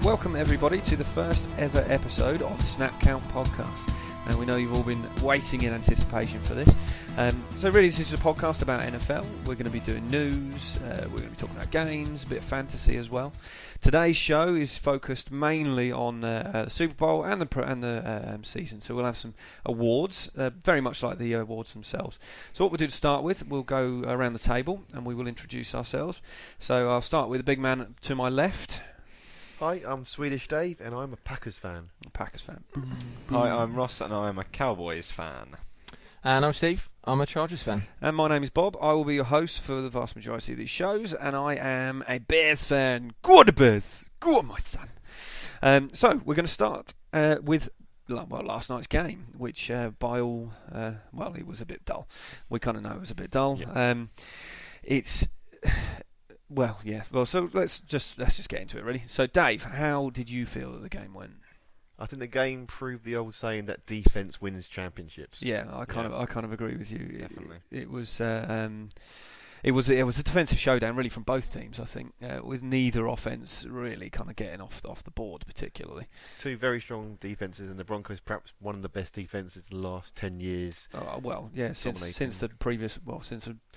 Welcome everybody to the first ever episode of the Snap Count podcast. And we know you've all been waiting in anticipation for this. So really this is a podcast about NFL. We're going to be doing news, we're going to be talking about games, a bit of fantasy as well. Today's show is focused mainly on the Super Bowl and the season. So we'll have some awards, very much like the awards themselves. So what we'll do to start with, we'll go around the table and we will introduce ourselves. So I'll start with the big man to my left. Hi, I'm Swedish Dave, and I'm a Packers fan. Packers fan. Hi, I'm Ross, and I'm a Cowboys fan. And I'm Steve. I'm a Chargers fan. And my name is Bob. I will be your host for the vast majority of these shows, and I am a Bears fan. Go on, the Bears! Go on, my son! So we're going to start with last night's game, which by all it was a bit dull. We kind of know it was a bit dull. Yeah. So let's just get into it, really. So, Dave, how did you feel that the game went? I think the game proved the old saying that defense wins championships. Yeah, I kind of agree with you. Definitely. It was a defensive showdown, really, from both teams. I think, with neither offense really kind of getting off the board, particularly. Two very strong defenses, and the Broncos perhaps one of the best defenses in the last 10 years. Since the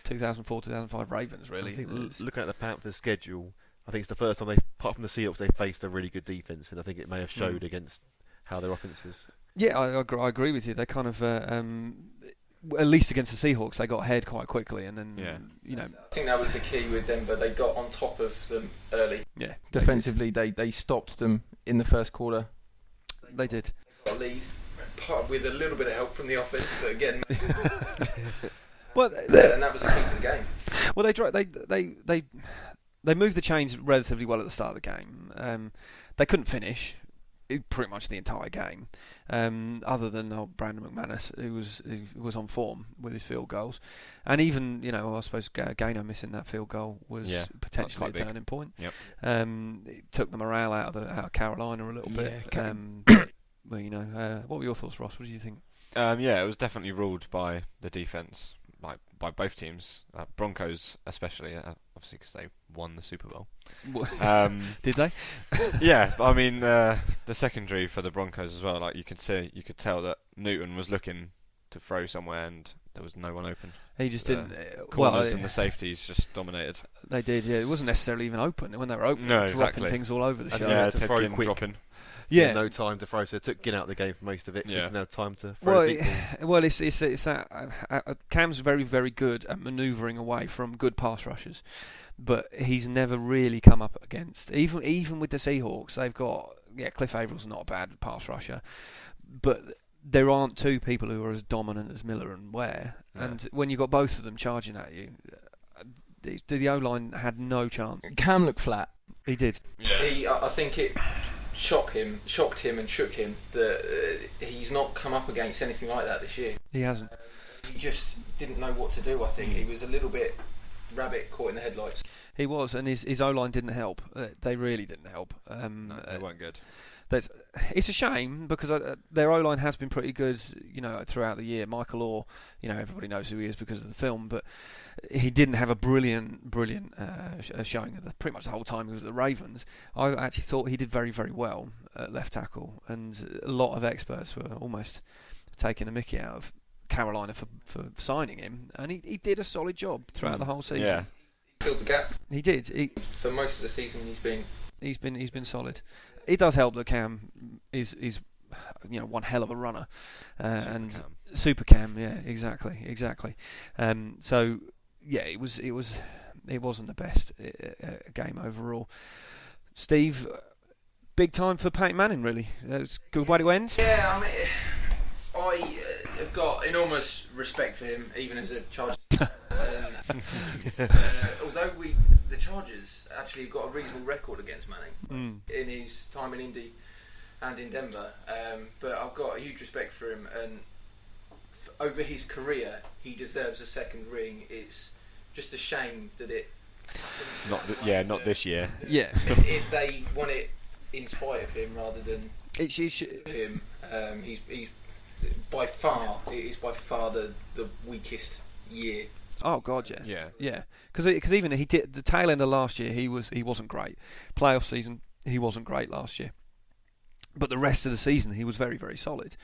2004-2005 Ravens, really. I think looking at the Panthers' schedule, I think it's the first time apart from the Seahawks, they faced a really good defense, and I think it may have showed against how their offense is. Yeah, I agree with you. They kind of, at least against the Seahawks, they got ahead quite quickly, and then, I think that was the key with Denver. They got on top of them early. Yeah, defensively, they stopped them in the first quarter. They did. Got a lead, with a little bit of help from the offense, but again, and that was the key to the game. Well, they moved the chains relatively well at the start of the game. They couldn't finish pretty much the entire game, other than Brandon McManus, who was on form with his field goals, and even I suppose Gaino missing that field goal was potentially a turning point. Yep. It took the morale out of Carolina a little bit. What were your thoughts, Ross? What did you think? It was definitely ruled by the defense, by both teams, Broncos especially, obviously because they won the Super Bowl. Did they? Yeah, I mean the secondary for the Broncos as well. Like you could tell that Newton was looking to throw somewhere and there was no one open. He just didn't. Corners and the safeties just dominated. They did. Yeah, it wasn't necessarily even open. When they were open, no, dropping things all over the show. Yeah, to Ted throw Ginn quick. dropping. Yeah, no time to throw, so it took Ginn out of the game for most of it. So Yeah. didn't have time to throw a deep ball. Well, it's that Cam's very, very good at manoeuvring away from good pass rushers, but he's never really come up against even with the Seahawks. They've got Cliff Avrill's not a bad pass rusher, but there aren't two people who are as dominant as Miller and Ware. Yeah. And when you've got both of them charging at you, the O-line had no chance. Cam looked flat. He did. Yeah. I think it shocked him and shook him that he's not come up against anything like that this year. He hasn't. He just didn't know what to do. I think he was a little bit rabbit caught in the headlights. He was, and his O-line didn't help. They really didn't help. No, they weren't good. It's a shame because their O-line has been pretty good, throughout the year. Michael Orr, everybody knows who he is because of the film, but he didn't have a brilliant showing of pretty much the whole time he was at the Ravens. I actually thought he did very, very well at left tackle, and a lot of experts were almost taking a mickey out of Carolina for signing him, and he did a solid job throughout the whole season. Yeah. Filled the gap. He did. For most of the season, He's been solid. It does help that Cam is one hell of a runner, Super Cam. Yeah, exactly. It wasn't the best game overall. Steve, big time for Peyton Manning, really. It's a good way to end. Yeah, I mean, I have got enormous respect for him, even as a Chargers. Although the Chargers actually have got a reasonable record against Manning in his time in Indy and in Denver, but I've got a huge respect for him, and over his career, he deserves a second ring. It's just a shame that it. Not this year. Yeah. They won it in spite of him rather than him. He's by far the weakest year. Oh God, yeah. Because even he did the tail end of last year, he wasn't great. Playoff season he wasn't great last year. But the rest of the season, he was very, very solid.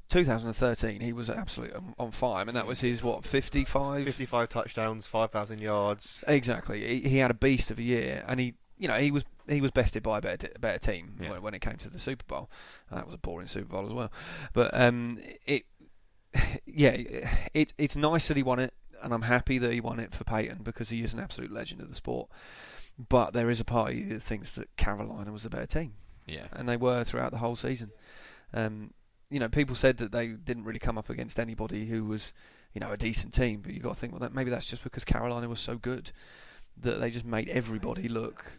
2013, he was absolutely on fire. I mean, that was his, 55? 55 touchdowns, 5,000 yards. Exactly. He had a beast of a year, and he was bested by a better team when it came to the Super Bowl. That was a boring Super Bowl as well. But it's nice that he won it, and I'm happy that he won it for Peyton because he is an absolute legend of the sport. But there is a party that thinks that Carolina was the better team. Yeah. And they were throughout the whole season. People said that they didn't really come up against anybody who was, a decent team. But you got to think, well, maybe that's just because Carolina was so good that they just made everybody look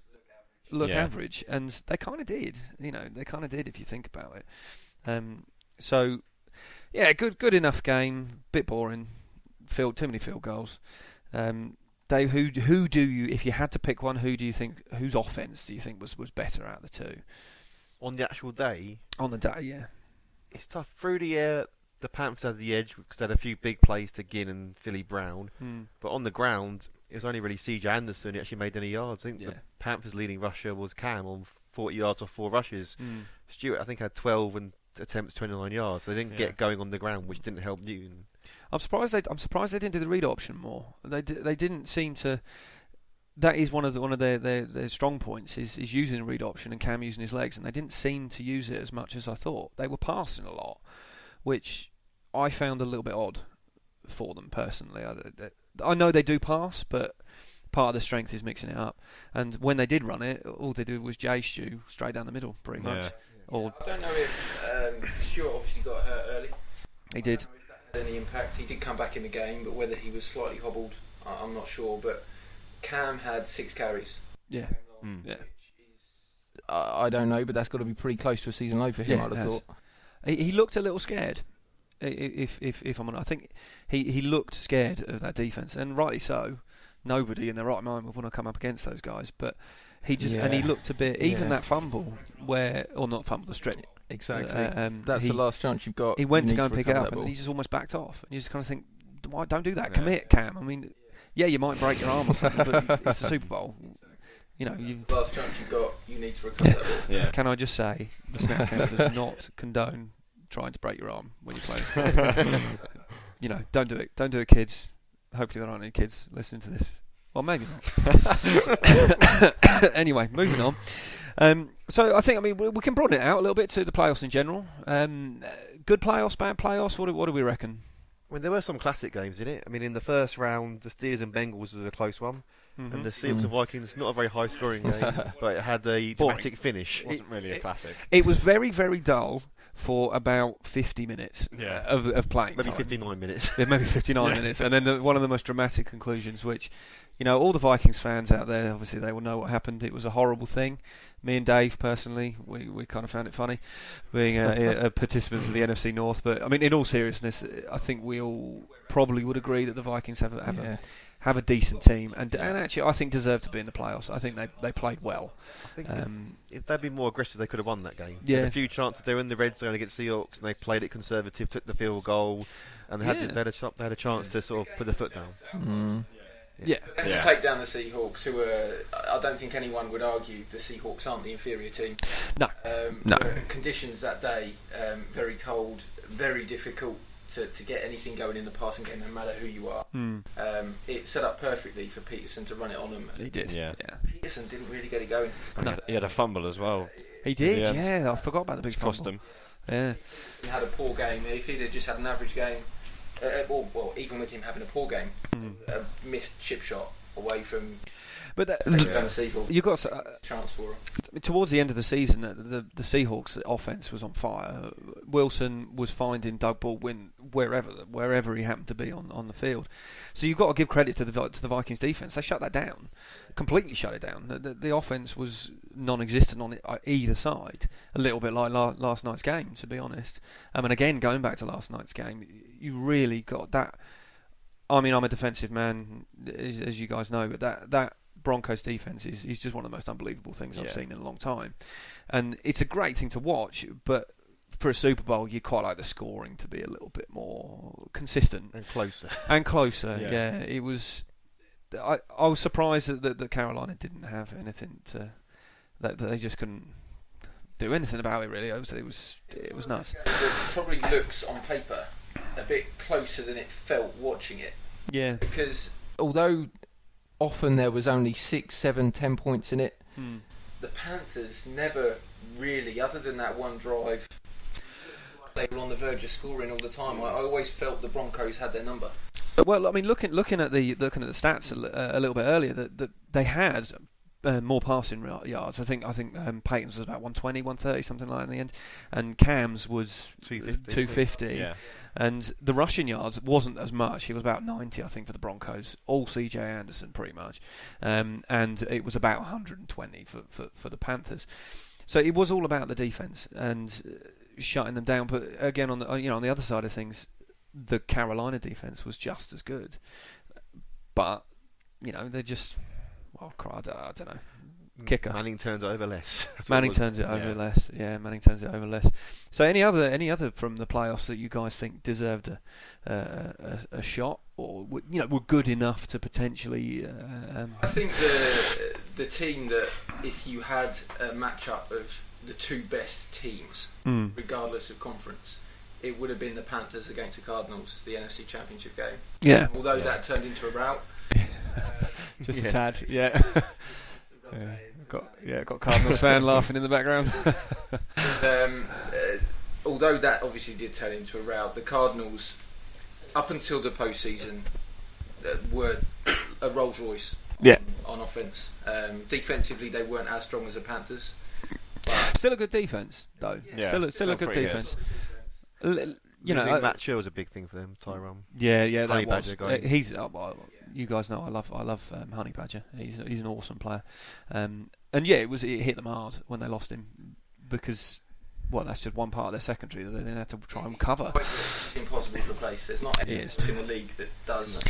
average, and they kind of did. They kind of did if you think about it. Good enough game. Bit boring. Too many field goals. Dave, who do you, if you had to pick one, whose offense do you think was better out of the two? On the actual day? On the day, yeah. It's tough. Through the air, the Panthers had the edge because they had a few big plays to Ginn and Philly Brown. But on the ground, it was only really C.J. Anderson who actually made any yards. I think the Panthers' leading rusher was Cam on 40 yards off 4 rushes. Stewart, I think, had 12 and attempts, 29 yards. So they didn't get going on the ground, which didn't help Newton. I'm surprised they didn't do the read option more. They didn't seem to. That is one of their strong points is using the read option and Cam using his legs, and they didn't seem to use it as much as I thought. They were passing a lot, which I found a little bit odd for them personally. I know they do pass, but part of the strength is mixing it up. And when they did run it, all they did was J-Stew straight down the middle, pretty much. I don't know if Stewart obviously got hurt early. He did. I don't know if that had any impact. He did come back in the game, but whether he was slightly hobbled, I'm not sure. But Cam had 6 carries. Yeah. I don't know, but that's got to be pretty close to a season low for him, I'd have thought. He looked a little scared. If I'm honest, I think he looked scared of that defense, and rightly so. Nobody in their right mind would want to come up against those guys, but he just and he looked a bit. Even that fumble, not fumble, the strip. Exactly. That's the last chance you've got. He went to go and pick it up, and he just almost backed off. And you just kind of think, why don't do that? Commit, Cam. I mean, you might break your arm or something, but it's a Super Bowl. The last chance you've got, you need to recover that ball. Yeah. Can I just say, the snap count does not condone trying to break your arm when you're playing. Don't do it. Don't do it, kids. Hopefully there aren't any kids listening to this. Well, maybe not. Anyway, moving on. So I think, we can broaden it out a little bit to the playoffs in general. Good playoffs, bad playoffs. What do we reckon? There were some classic games in it. In the first round, the Steelers and Bengals was a close one. And the Seahawks and Vikings, not a very high-scoring game, but it had a dramatic finish. It wasn't really a classic. It was very, very dull for about 50 minutes of playing maybe time. 59 minutes. Maybe 59 minutes. And then one of the most dramatic conclusions, which, all the Vikings fans out there, obviously they will know what happened. It was a horrible thing. Me and Dave, personally, we kind of found it funny, being a participants of the NFC North. But, in all seriousness, I think we all probably would agree that the Vikings have a decent team and actually I think deserve to be in the playoffs. I think they played well. I think if they'd been more aggressive, they could have won that game. Yeah. They had a few chances. They were in the red zone against Seahawks, and they played it conservative, took the field goal, and they had a chance to sort of put their foot down. To take down the Seahawks, who I don't think anyone would argue the Seahawks aren't the inferior team. No. The conditions that day, very cold, very difficult to get anything going in the passing game, no matter who you are. It set up perfectly for Peterson to run it on them. He did. Yeah. Peterson didn't really get it going. He had a fumble as well. He did. Yeah, I forgot about the big fumble. Cost him. Yeah. He had a poor game. If he'd have just had an average game, even with him having a poor game, a missed chip shot away from. But you got chance for him. Towards the end of the season, the Seahawks offense was on fire. Wilson was finding Doug Baldwin wherever he happened to be on the field. So you've got to give credit to the Vikings defense. They shut that down, completely shut it down. The offense was non-existent on either side. A little bit like last night's game, to be honest. And again, going back to last night's game, you really got that. I'm a defensive man, as you guys know, but that Broncos defense is just one of the most unbelievable things I've seen in a long time, and it's a great thing to watch. But for a Super Bowl, you'd quite like the scoring to be a little bit more consistent and closer. Yeah, it was. I was surprised that Carolina didn't have anything to that they just couldn't do anything about it. Really, it was nuts. It probably looks on paper a bit closer than it felt watching it. Yeah, because although often there was only 6, 7, 10 points in it, the Panthers never really, other than that one drive, they were on the verge of scoring all the time. I always felt the Broncos had their number. Well, I mean, looking at the stats a little bit earlier, that they had more passing yards. I think Peyton's was about 120, 130, something like that in the end, and Cam's was 250. Yeah. And the rushing yards wasn't as much. He was about 90, I think, for the Broncos. All CJ Anderson, pretty much, and it was about 120 for the Panthers. So it was all about the defense and shutting them down. But again, on the other side of things, the Carolina defense was just as good. But they're just, well, I don't know. Kicker. Manning turns it over less. Manning turns it over less. Yeah, Manning turns it over less. So any other from the playoffs that you guys think deserved a shot, or were good enough to potentially? I think the team that, if you had a matchup of the two best teams, regardless of conference, it would have been the Panthers against the Cardinals, the NFC Championship game. Yeah. Although that turned into a rout. Just a tad. Yeah. Got Cardinals fan laughing in the background. Although that obviously did turn into a rout, the Cardinals, up until the postseason, were a Rolls Royce on offense. Defensively, they weren't as strong as the Panthers. Still a good defense, though. Yeah. Still a good defense. I think Matt Sherr was a big thing for them, Tyrone. Yeah, Honey that was. Badger guy. He's you guys know I love Honey Badger. He's an awesome player, and it hit them hard when they lost him because that's just one part of their secondary that they then had to try and cover. It's impossible to replace. There's not anyone in the league that does.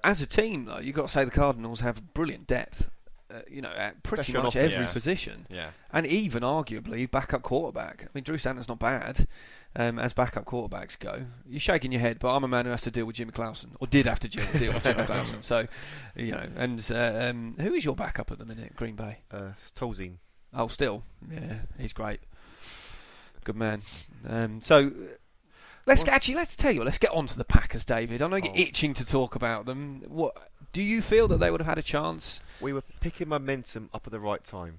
As a team, though, you've got to say the Cardinals have brilliant depth. At pretty Especially much every position, and even arguably backup quarterback. I mean, Drew Stanton's not bad as backup quarterbacks go. You're shaking your head, but I'm a man who has to deal with Jimmy Clausen, or did have to deal with Jimmy Clausen. So, and who is your backup at the minute, Green Bay? Tolzien. Oh, still, yeah, he's great, good man. So. Let's get on to the Packers, David. I know you're itching to talk about them. What do you feel that they would have had a chance? We were picking momentum up at the right time.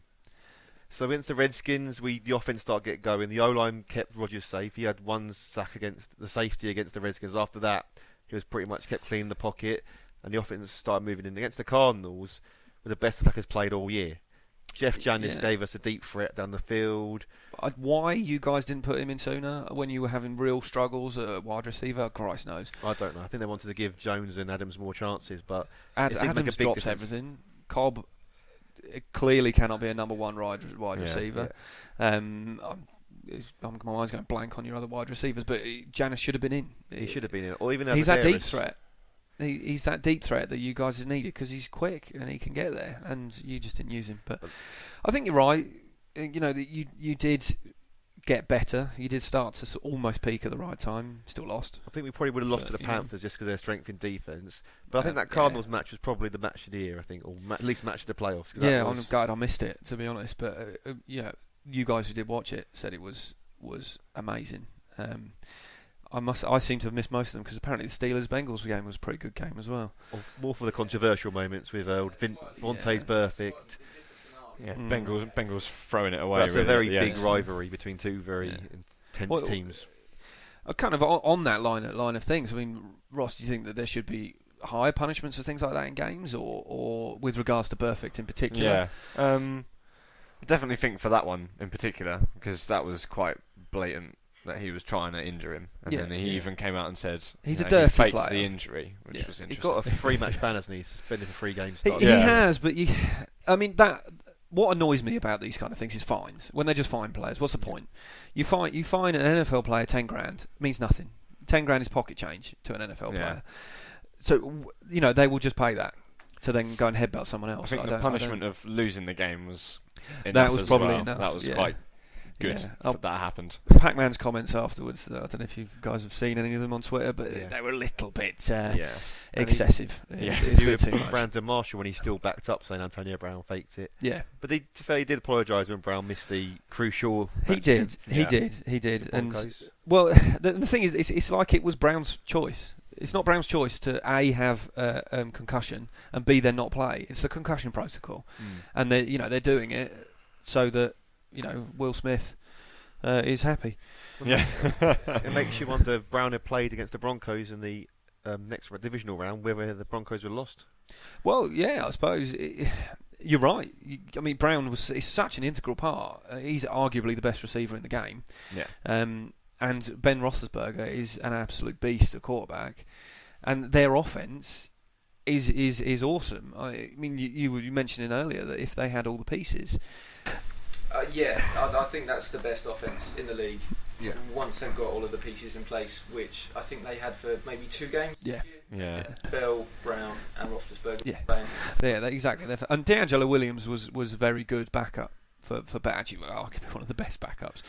So against the Redskins, the offense started getting going. The O-line kept Rodgers safe. He had one sack against the safety against the Redskins. After that, he was pretty much kept clean in the pocket, and the offense started moving in. Against the Cardinals, were the best attackers played all year. Jeff Janis gave us a deep threat down the field. Why you guys didn't put him in sooner when you were having real struggles at wide receiver? Christ knows. I don't know. I think they wanted to give Jones and Adams more chances, but Adams drops everything. Cobb clearly cannot be a number one wide receiver. Yeah. My mind's going blank on your other wide receivers, but Janis should have been in. He should have been in, or even he's that deep threat. He's that deep threat that you guys have needed because he's quick and he can get there, and you just didn't use him. But I think you're right. You did get better. You did start to almost peak at the right time. Still lost. I think we probably would have lost to the Panthers just because of their strength in defence. But I think that Cardinals match was probably the match of the year. I think, or at least match of the playoffs. Yeah, I'm gutted I missed it, to be honest. But you guys who did watch it said it was amazing. I seem to have missed most of them because apparently the Steelers-Bengals game was a pretty good game as well. More for the controversial moments with Vontae's perfect. Yeah, Bengals throwing it away. That's really a very big rivalry between two very intense teams. Kind of on that line of things. I mean, Ross, do you think that there should be higher punishments for things like that in games, or with regards to Perfect in particular? Yeah, I definitely think for that one in particular because that was quite blatant. That he was trying to injure him, and then he even came out and said he's a dirty player. He faked player. the injury, which was interesting. He got a 3-match ban, hasn't he? Suspended for 3 games. He has, but I mean that. What annoys me about these kind of things is fines. When they just fine players, what's the point? You fine an NFL player $10,000 means nothing. $10,000 is pocket change to an NFL player. So they will just pay that to then go and headbutt someone else. I think the punishment of losing the game was that was probably well. enough. That was quite good Yeah. that happened. Pac-Man's comments afterwards, I don't know if you guys have seen any of them on Twitter, but they were a little bit excessive. It's a bit too much. Brandon Marshall when he still backed up saying Antonio Brown faked it. Yeah. But he did apologise when Brown missed the crucial... He did. And, well, the thing is, it's like it was Brown's choice. It's not Brown's choice to A, have concussion, and B, then not play. It's the concussion protocol. And they're doing it so that, Will Smith is happy. Yeah. It makes you wonder if Brown had played against the Broncos in the next divisional round, whether the Broncos were lost. Well, yeah, I suppose you're right. Brown is such an integral part. He's arguably the best receiver in the game. Yeah. And Ben Roethlisberger is an absolute beast at quarterback, and their offense is awesome. I mean, you were mentioning earlier that if they had all the pieces. I think that's the best offense in the league. Yeah. Once they've got all of the pieces in place, which I think they had for maybe 2 games. Yeah. Bell, Brown, and Roethlisberger. Yeah. Playing. Yeah, exactly. And D'Angelo Williams was a very good backup for actually arguably one of the best backups.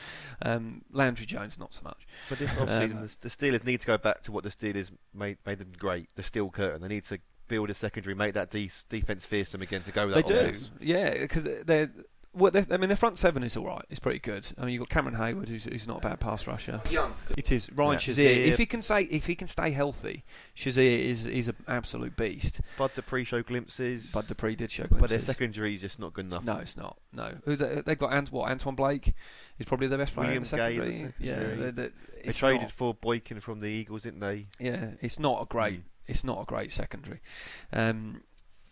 Landry Jones not so much. But this offseason, the Steelers need to go back to what the Steelers made them great. The steel curtain. They need to build a secondary, make that defense fearsome again to go with that. They offense. do, yeah, because they're. Well, their front seven is all right. It's pretty good. I mean, you've got Cameron Hayward, who's not a bad pass rusher. Young. It is Ryan Shazier. If he can stay healthy, Shazier is an absolute beast. Bud Dupree showed glimpses. Bud Dupree did show glimpses. But their secondary is just not good enough. No, it's not. No, they've got Antoine Blake. He's probably their best player in the secondary. They traded for Boykin from the Eagles, didn't they? Yeah, it's not a great. It's not a great secondary.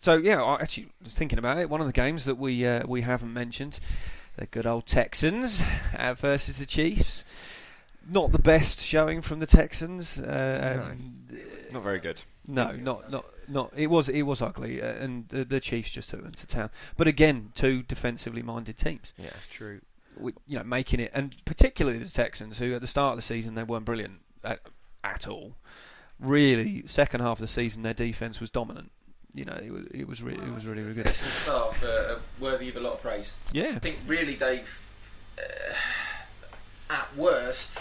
So yeah, I actually was thinking about it. One of the games that we haven't mentioned, the good old Texans versus the Chiefs. Not the best showing from the Texans. Not very good. No, not. It was ugly, and the Chiefs just took them to town. But again, 2 defensively minded teams. Yeah, true. Making it, and particularly the Texans, who at the start of the season they weren't brilliant at all. Really, second half of the season their defense was dominant. It was really good. Texans staff are worthy of a lot of praise. Yeah. I think really they've, at worst,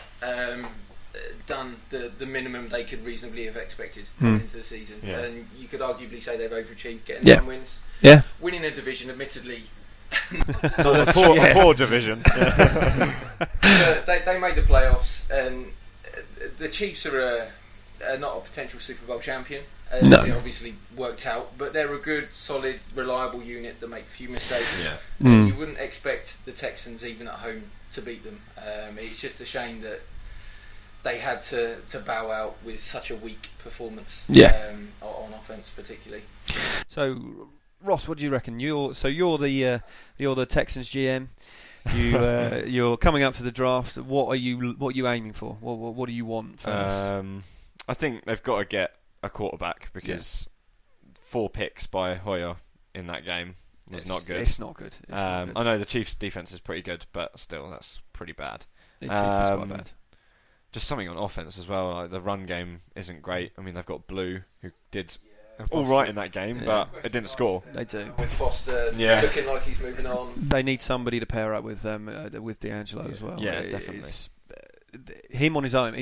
done the minimum they could reasonably have expected going into the season. Yeah. And you could arguably say they've overachieved getting 9 wins. Yeah. Winning a division, admittedly. A poor division. They made the playoffs, and the Chiefs are not a potential Super Bowl champion. No. It obviously worked out, but they're a good, solid, reliable unit that make a few mistakes. Yeah. You wouldn't expect the Texans, even at home, to beat them. It's just a shame that they had to bow out with such a weak performance. On offense, particularly. So, Ross, what do you reckon? You're the Texans GM. You're coming up to the draft. What are you aiming for? What do you want first? I think they've got to get a quarterback because 4 picks by Hoyer in that game was not good. It's not good. I know the Chiefs' defense is pretty good, but still, that's pretty bad. It's quite bad. Just something on offense as well. Like the run game isn't great. I mean, they've got Blue, who did all right in that game, but it didn't score. They do. With Foster looking like he's moving on. They need somebody to pair up with D'Angelo as well. Yeah, definitely. Him on his own.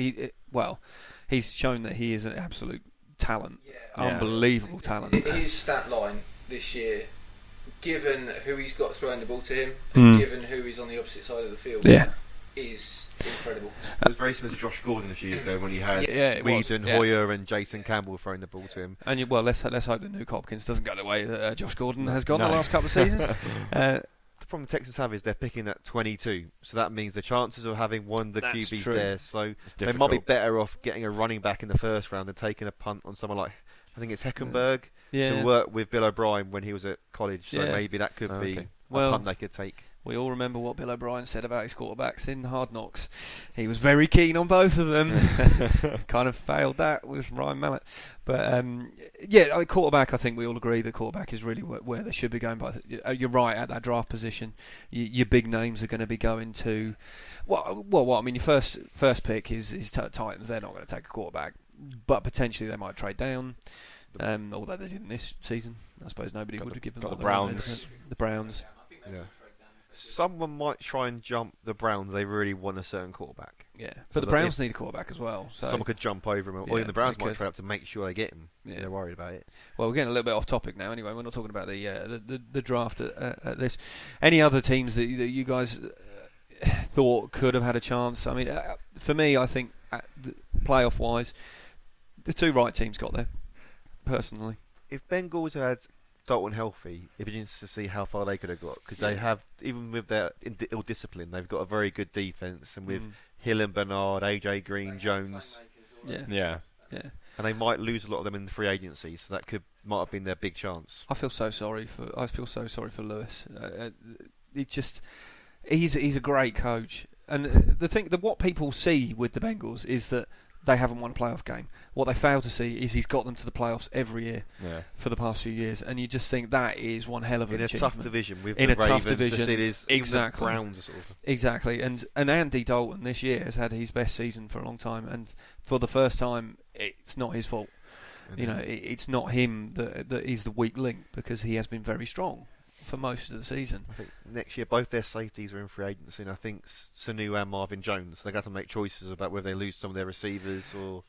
He's shown that he is an absolute talent, unbelievable talent. His stat line this year, given who he's got throwing the ball to him, and given who is on the opposite side of the field, is incredible. It was very similar to Josh Gordon a few years ago when he had Weedon, Hoyer, and Jason Campbell throwing the ball to him. And let's hope that Nuke Hopkins doesn't go the way that Josh Gordon has gone the last couple of seasons. The problem the Texans have is they're picking at 22, so that means the chances of having one of the QBs there, so they might be better off getting a running back in the first round than taking a punt on someone like, I think it's Heckenberg, who worked with Bill O'Brien when he was at college, so maybe that could be a punt they could take. We all remember what Bill O'Brien said about his quarterbacks in Hard Knocks. He was very keen on both of them. Kind of failed that with Ryan Mallett. But, quarterback, I think we all agree that quarterback is really where they should be going. But you're right, at that draft position, your big names are going to be going to... Well, I mean, your first pick is Titans. They're not going to take a quarterback. But potentially they might trade down. Although they didn't this season. I suppose nobody would have given them the Browns. The Browns. Yeah. Someone might try and jump the Browns. They really want a certain quarterback. Yeah, So but the that Browns need a quarterback as well. So someone could jump over him, or Yeah, even the Browns they might could. trade up to make sure they get him. Yeah. They're worried about it. Well, we're getting a little bit off topic now. Anyway, we're not talking about the draft at this. Any other teams that you guys thought could have had a chance? I mean, for me, I think playoff wise, the two right teams got there. Personally, If Bengals had Dalton healthy, it'd be interesting to see how far they could have got, because they have, even with their ill discipline, they've got a very good defense, and with Hill and Bernard, AJ Green, Jones, Yeah. and they might lose a lot of them in the free agency, so that might have been their big chance. I feel so sorry for Lewis. He's a great coach, and the thing that what people see with the Bengals is that they haven't won a playoff game. What they fail to see is he's got them to the playoffs every year for the past few years, and you just think that is one hell of an achievement. In a tough division with in the a tough Ravens, division, the Steelers, exactly. even the Browns, sort of. Exactly, and Andy Dalton this year has had his best season for a long time, and for the first time, it's not his fault. You know, it's not him that is the weak link, because he has been very strong for most of the season. I think next year both their safeties are in free agency, and I think Sanu and Marvin Jones. They got to make choices about whether they lose some of their receivers or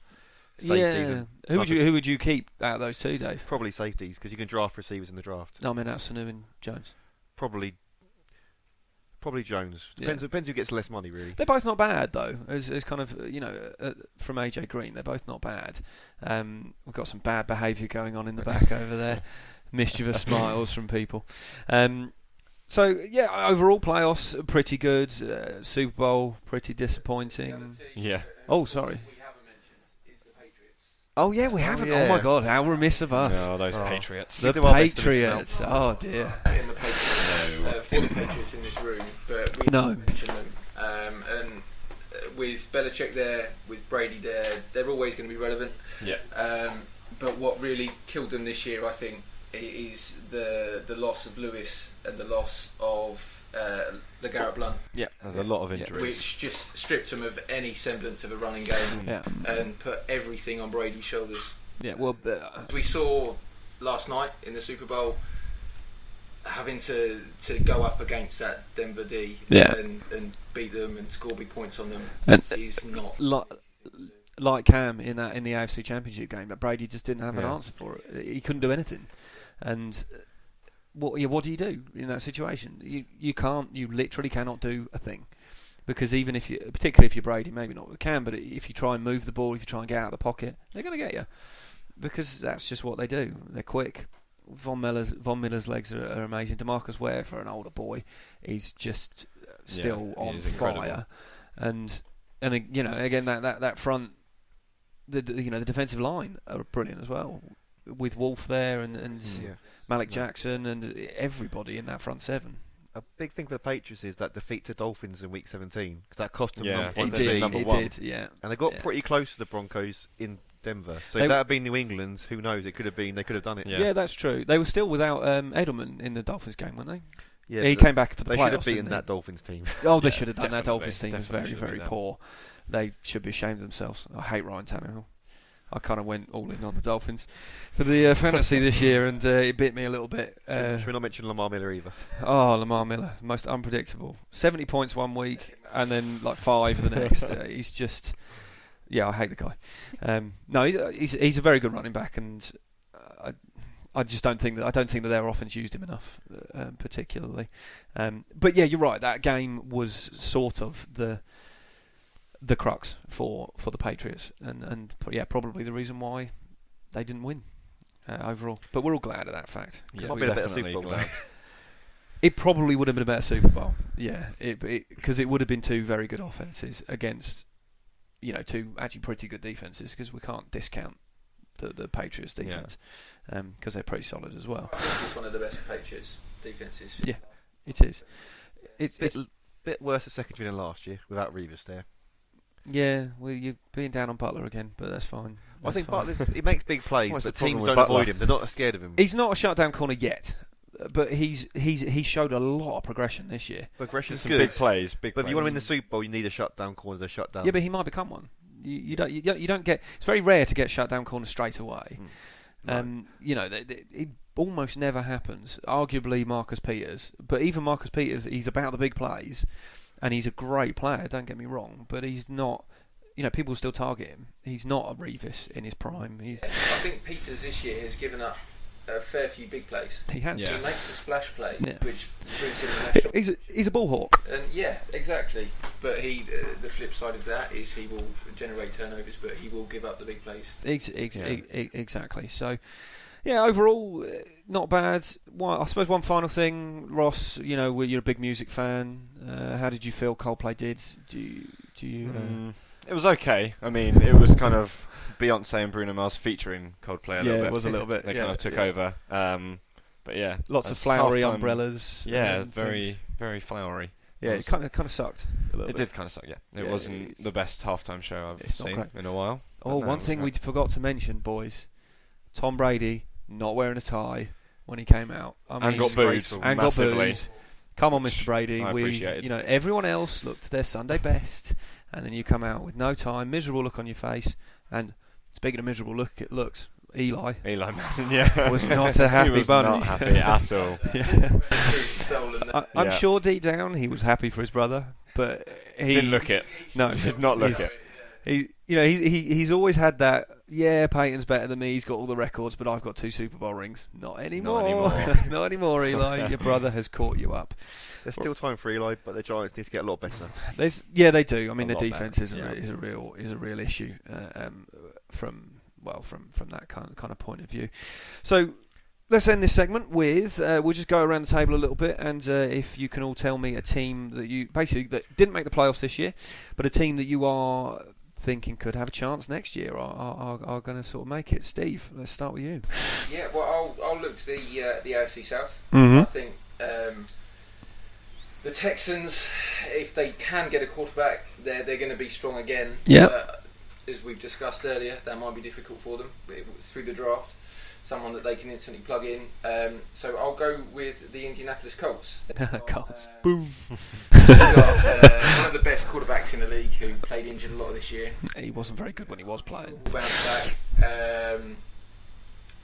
safeties. Yeah, who would you keep out of those two, Dave? Probably safeties, because you can draft receivers in the draft. No, I mean that's Sanu and Jones. Probably Jones. Depends who gets less money, really. They're both not bad though. As kind of from AJ Green, they're both not bad. We've got some bad behaviour going on in the back over there. Mischievous smiles from people. So yeah, overall playoffs are pretty good. Super Bowl pretty disappointing. Yeah. Oh, sorry. We haven't mentioned is the Patriots. Oh yeah, we haven't. yeah. Oh my God, how remiss of us. Oh, those Patriots. The Give them our best to this Patriots. Oh dear. In the Patriots, for the Patriots in this room, but we No. haven't mentioned them. And with Belichick there, with Brady there, they're always going to be relevant. Yeah. But what really killed them this year, I think, is the loss of Lewis and the loss of LeGarrette Blount, Yeah. There's a lot of injuries. which just stripped them of any semblance of a running game Yeah. and put everything on Brady's shoulders. Yeah. Well. We saw last night in the Super Bowl having to go up against that Denver D and beat them and score big points on them is not. Like Cam in the AFC Championship game, but Brady just didn't have an answer for it. He couldn't do anything, and what do you do in that situation? You literally cannot do a thing, because even if particularly if you're Brady, maybe not with Cam, but if you try and move the ball, if you try and get out of the pocket, they're going to get you, because that's just what they do. They're quick. Von Miller's legs are amazing. DeMarcus Ware, for an older boy, is just still on fire, and again that front. The defensive line are brilliant as well, with Wolf there and Malik Jackson and everybody in that front seven. A big thing for the Patriots is that defeat to Dolphins in Week 17, because that cost them It did, yeah. And they got pretty close to the Broncos in Denver. So if that had been New England, who knows? They could have done it. Yeah, that's true. They were still without Edelman in the Dolphins game, weren't they? Yeah, he came back for the playoffs. They should have beaten that Dolphins team. Oh, they should have done. That Definitely. Dolphins team was very, very poor. They should be ashamed of themselves. I hate Ryan Tannehill. I kind of went all in on the Dolphins for the fantasy this year, and it bit me a little bit. Should we not mention Lamar Miller either? Oh, Lamar Miller, most unpredictable. 70 points one week, and then like 5 the next. He's just, I hate the guy. No, he's a very good running back, and I just don't think that their offense used him enough, particularly. But yeah, you're right. That game was sort of the crux for the Patriots, and probably the reason why they didn't win overall. But we're all glad of that fact. Yeah, might be a better Super Bowl. It probably would have been a better Super Bowl. Yeah, because it would have been two very good offenses against two actually pretty good defenses, because we can't discount the Patriots defense because they're pretty solid as well. I think it's one of the best Patriots defenses. Yeah, it is. It's a bit worse at secondary than last year without Revis there. Yeah, well, you're being down on Butler again, but that's fine. I think Butler, he makes big plays, What's but the problem teams with don't Butler? avoid him. They're not scared of him. He's not a shutdown corner yet, but he's showed a lot of progression this year. Progression's Some good. big plays, But if you want to win the Super Bowl, you need a shutdown corner to shut down. Yeah, but he might become one. You don't get. It's very rare to get shutdown corners straight away. almost never happens. Arguably Marcus Peters, but even Marcus Peters, he's about the big plays, and he's a great player. Don't get me wrong, but he's not. People still target him. He's not a Revis in his prime. I think Peters this year has given up a fair few big plays. He has. He makes a splash play, Yeah. which brings him the national. He's a ball hawk. And yeah, exactly. But the flip side of that is he will generate turnovers, but he will give up the big plays. Exactly. So, yeah, overall, not bad. I suppose one final thing, Ross. You're a big music fan. How did you feel Coldplay did? Do you? It was okay. I mean, it was kind of Beyonce and Bruno Mars featuring Coldplay a little bit. Yeah, it was a little bit. They kind of took over. But yeah, lots of flowery umbrellas. Yeah, very, very flowery. Yeah, it kind of sucked a little bit. It did kind of suck. Yeah, it wasn't the best halftime show I've seen in a while. Oh, one thing we forgot to mention, boys: Tom Brady not wearing a tie when he came out. And got booed massively. Come on, Mr. Brady. I appreciate it. Everyone else looked their Sunday best, and then you come out with no time, miserable look on your face. And speaking of miserable looks, Eli yeah, was not a happy he was bunny. Not happy at all. I'm sure deep down he was happy for his brother, but he didn't look it. No, did not look it. He's always had that. Yeah, Peyton's better than me. He's got all the records, but I've got 2 Super Bowl rings. Not anymore. Not anymore, Eli. Your brother has caught you up. There's still time for Eli, but the Giants need to get a lot better. They do. I mean, their defense is a real issue from that kind of point of view. So let's end this segment with we'll just go around the table a little bit, and if you can all tell me a team that didn't make the playoffs this year, but a team that you are thinking could have a chance next year are going to sort of make it. Steve, let's start with you. Yeah, well, I'll look to the AFC South. Mm-hmm. I think the Texans, if they can get a quarterback, they're going to be strong again. Yeah. As we've discussed earlier, that might be difficult for them through the draft. Someone that they can instantly plug in. So I'll go with the Indianapolis Colts. Colts. Boom. Got one of the best quarterbacks in the league who played injured a lot this year. He wasn't very good when he was playing. Bounce back.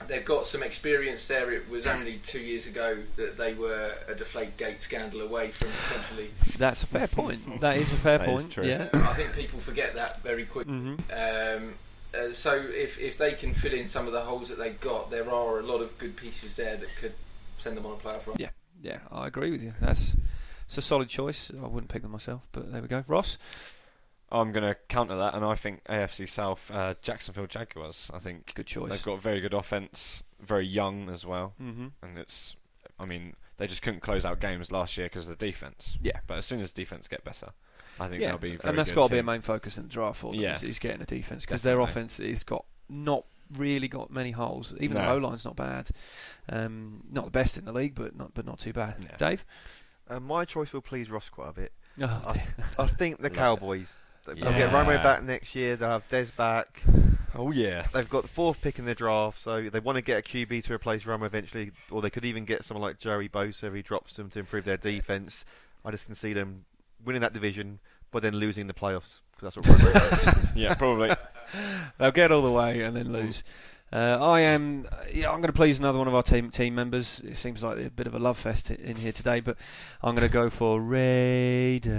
They've got some experience there. It was only 2 years ago that they were a Deflategate scandal away from potentially. That's a fair point. That is a fair point. Is true. Yeah. I think people forget that very quickly. Mm-hmm. So if they can fill in some of the holes that they've got, there are a lot of good pieces there that could send them on a playoff run. Yeah, I agree with you. It's a solid choice. I wouldn't pick them myself, but there we go. Ross? I'm going to counter that, and I think AFC South, Jacksonville Jaguars. I think good choice. They've got very good offense, very young as well, and they just couldn't close out games last year because of the defense. Yeah, but as soon as defense get better, I think they'll be very good. And that's got to be a main focus in the draft for them. Yeah. is getting a defense, because their offense has got not really got many holes. Even the O-line's not bad. Not the best in the league, but not too bad. Yeah. Dave? My choice will please Ross quite a bit. Oh, I think the Cowboys. They'll get Romo back next year. They'll have Dez back. Oh yeah. They've got the 4th pick in the draft, so they want to get a QB to replace Romo eventually, or they could even get someone like Joey Bosa if he drops them to improve their defense. I just can see them winning that division, but then losing the playoffs, because that's what Romo does. Yeah, probably. They'll get all the way and then lose. I'm going to please another one of our team members. It seems like a bit of a love fest in here today, but I'm going to go for Raiders.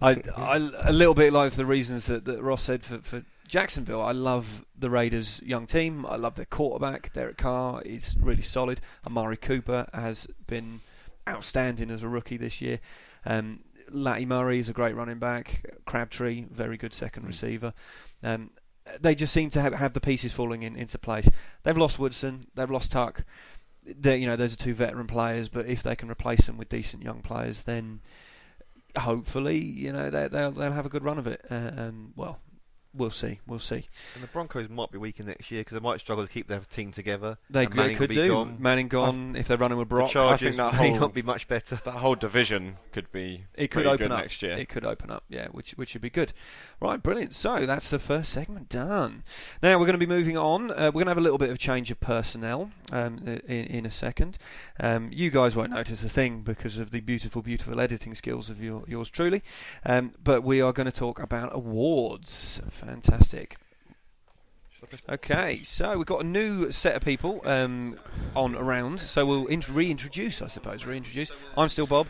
I a little bit like the reasons that Ross said for Jacksonville. I love the Raiders' young team. I love their quarterback, Derek Carr. He's really solid. Amari Cooper has been outstanding as a rookie this year. Latty Murray is a great running back. Crabtree, very good second receiver. They just seem to have the pieces falling into place. They've lost Woodson, they've lost Tuck. Those are 2 veteran players, but if they can replace them with decent young players, then hopefully, they'll have a good run of it. We'll see. And the Broncos might be weaker next year because they might struggle to keep their team together. They could do. Gone. Manning gone. If they're running with Brock, the Chargers I think that may not be much better. That whole division could be open good up next year. It could open up, yeah, which would be good. Right, brilliant. So that's the first segment done. Now we're going to be moving on. We're going to have a little bit of change of personnel in a second. You guys won't notice a thing because of the beautiful editing skills of yours truly. But we are going to talk about awards. Fantastic. Okay, so we've got a new set of people on around, so we'll reintroduce, I suppose. I'm still Bob,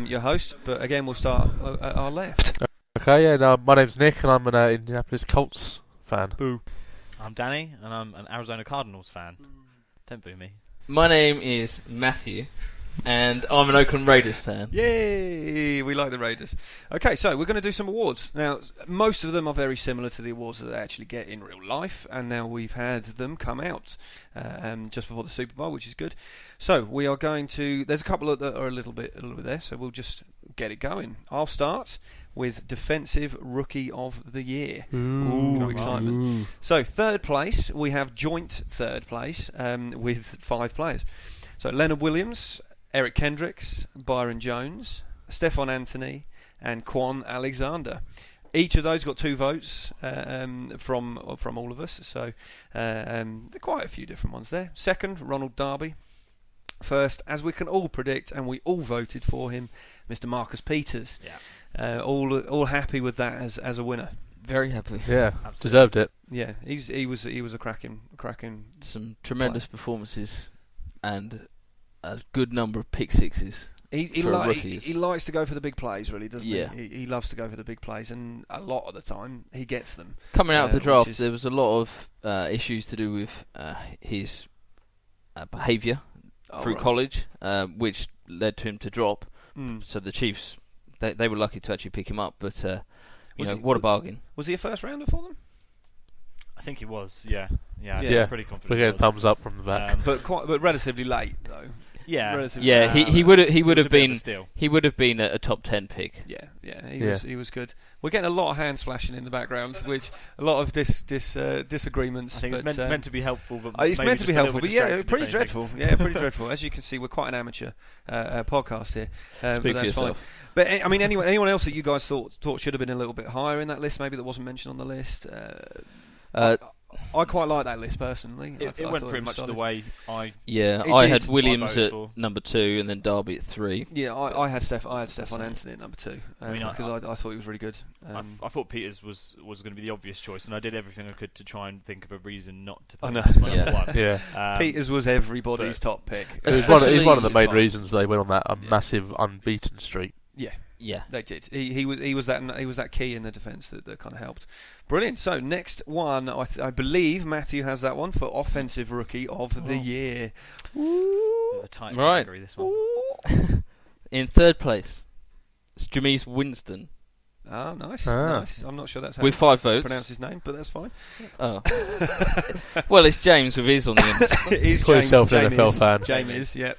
your host, but again we'll start at our left. Okay, yeah, no, my name's Nick and I'm an Indianapolis Colts fan. Boo. I'm Danny and I'm an Arizona Cardinals fan. Don't boo me. My name is Matthew and I'm an Oakland Raiders fan. Yay! We like the Raiders. Okay, so we're going to do some awards. Now, most of them are very similar to the awards that they actually get in real life, and now we've had them come out just before the Super Bowl, which is good. So we are going to... There's a couple that are a little bit there, so we'll just get it going. I'll start with Defensive Rookie of the Year. Ooh, excitement. Ooh. So, third place, we have joint third place with 5 players. So, Leonard Williams, Eric Kendricks, Byron Jones, Stephon Anthony, and Quan Alexander. Each of those got 2 votes from all of us. So there are quite a few different ones there. Second, Ronald Darby. First, as we can all predict, and we all voted for him, Mr. Marcus Peters. Yeah. All happy with that as a winner. Very happy. Yeah, deserved it. Yeah, he was a cracking. Some tremendous performances and a good number of pick sixes. He likes to go for the big plays, really, doesn't he? He loves to go for the big plays, and a lot of the time he gets them. Coming out of the draft, there was a lot of issues to do with his behaviour through college, which led to him to drop. So the Chiefs, they were lucky to actually pick him up, but what a bargain. Was he a first rounder for them? I think he was, yeah. Yeah, pretty confident. We're getting thumbs up from the back. But relatively late, though. Yeah, he would have been a top 10 pick. He was good. We're getting a lot of hands flashing in the background, which a lot of disagreements. I think it's meant to be helpful, but it's meant to be helpful, but pretty dreadful. Yeah, pretty dreadful. As you can see, we're quite an amateur podcast here. Speak but that's for yourself. Fine. But I mean, anyone else that you guys thought should have been a little bit higher in that list, maybe that wasn't mentioned on the list. I quite like that list personally. It went pretty much the way I. Yeah, I had Williams at number 2 and then Darby at 3. Yeah, I had Stephon Anthony at number 2 because I thought he was really good. I thought Peters was going to be the obvious choice, and I did everything I could to try and think of a reason not to put him as my number 1. Yeah, Peters was everybody's top pick. He's one of the main reasons they went on that massive unbeaten streak. Yeah, they did. He was that key in the defence that kind of helped. Brilliant. So next one, I believe Matthew has that one for Offensive Rookie of the Year. A tight category, this one. In third place, it's Jameis Winston. Ah, nice. I'm not sure that's how with 5 votes. Pronounce his name, but that's fine. Oh, well, it's James with his on the end. He's call yourself an NFL fan. James, yeah.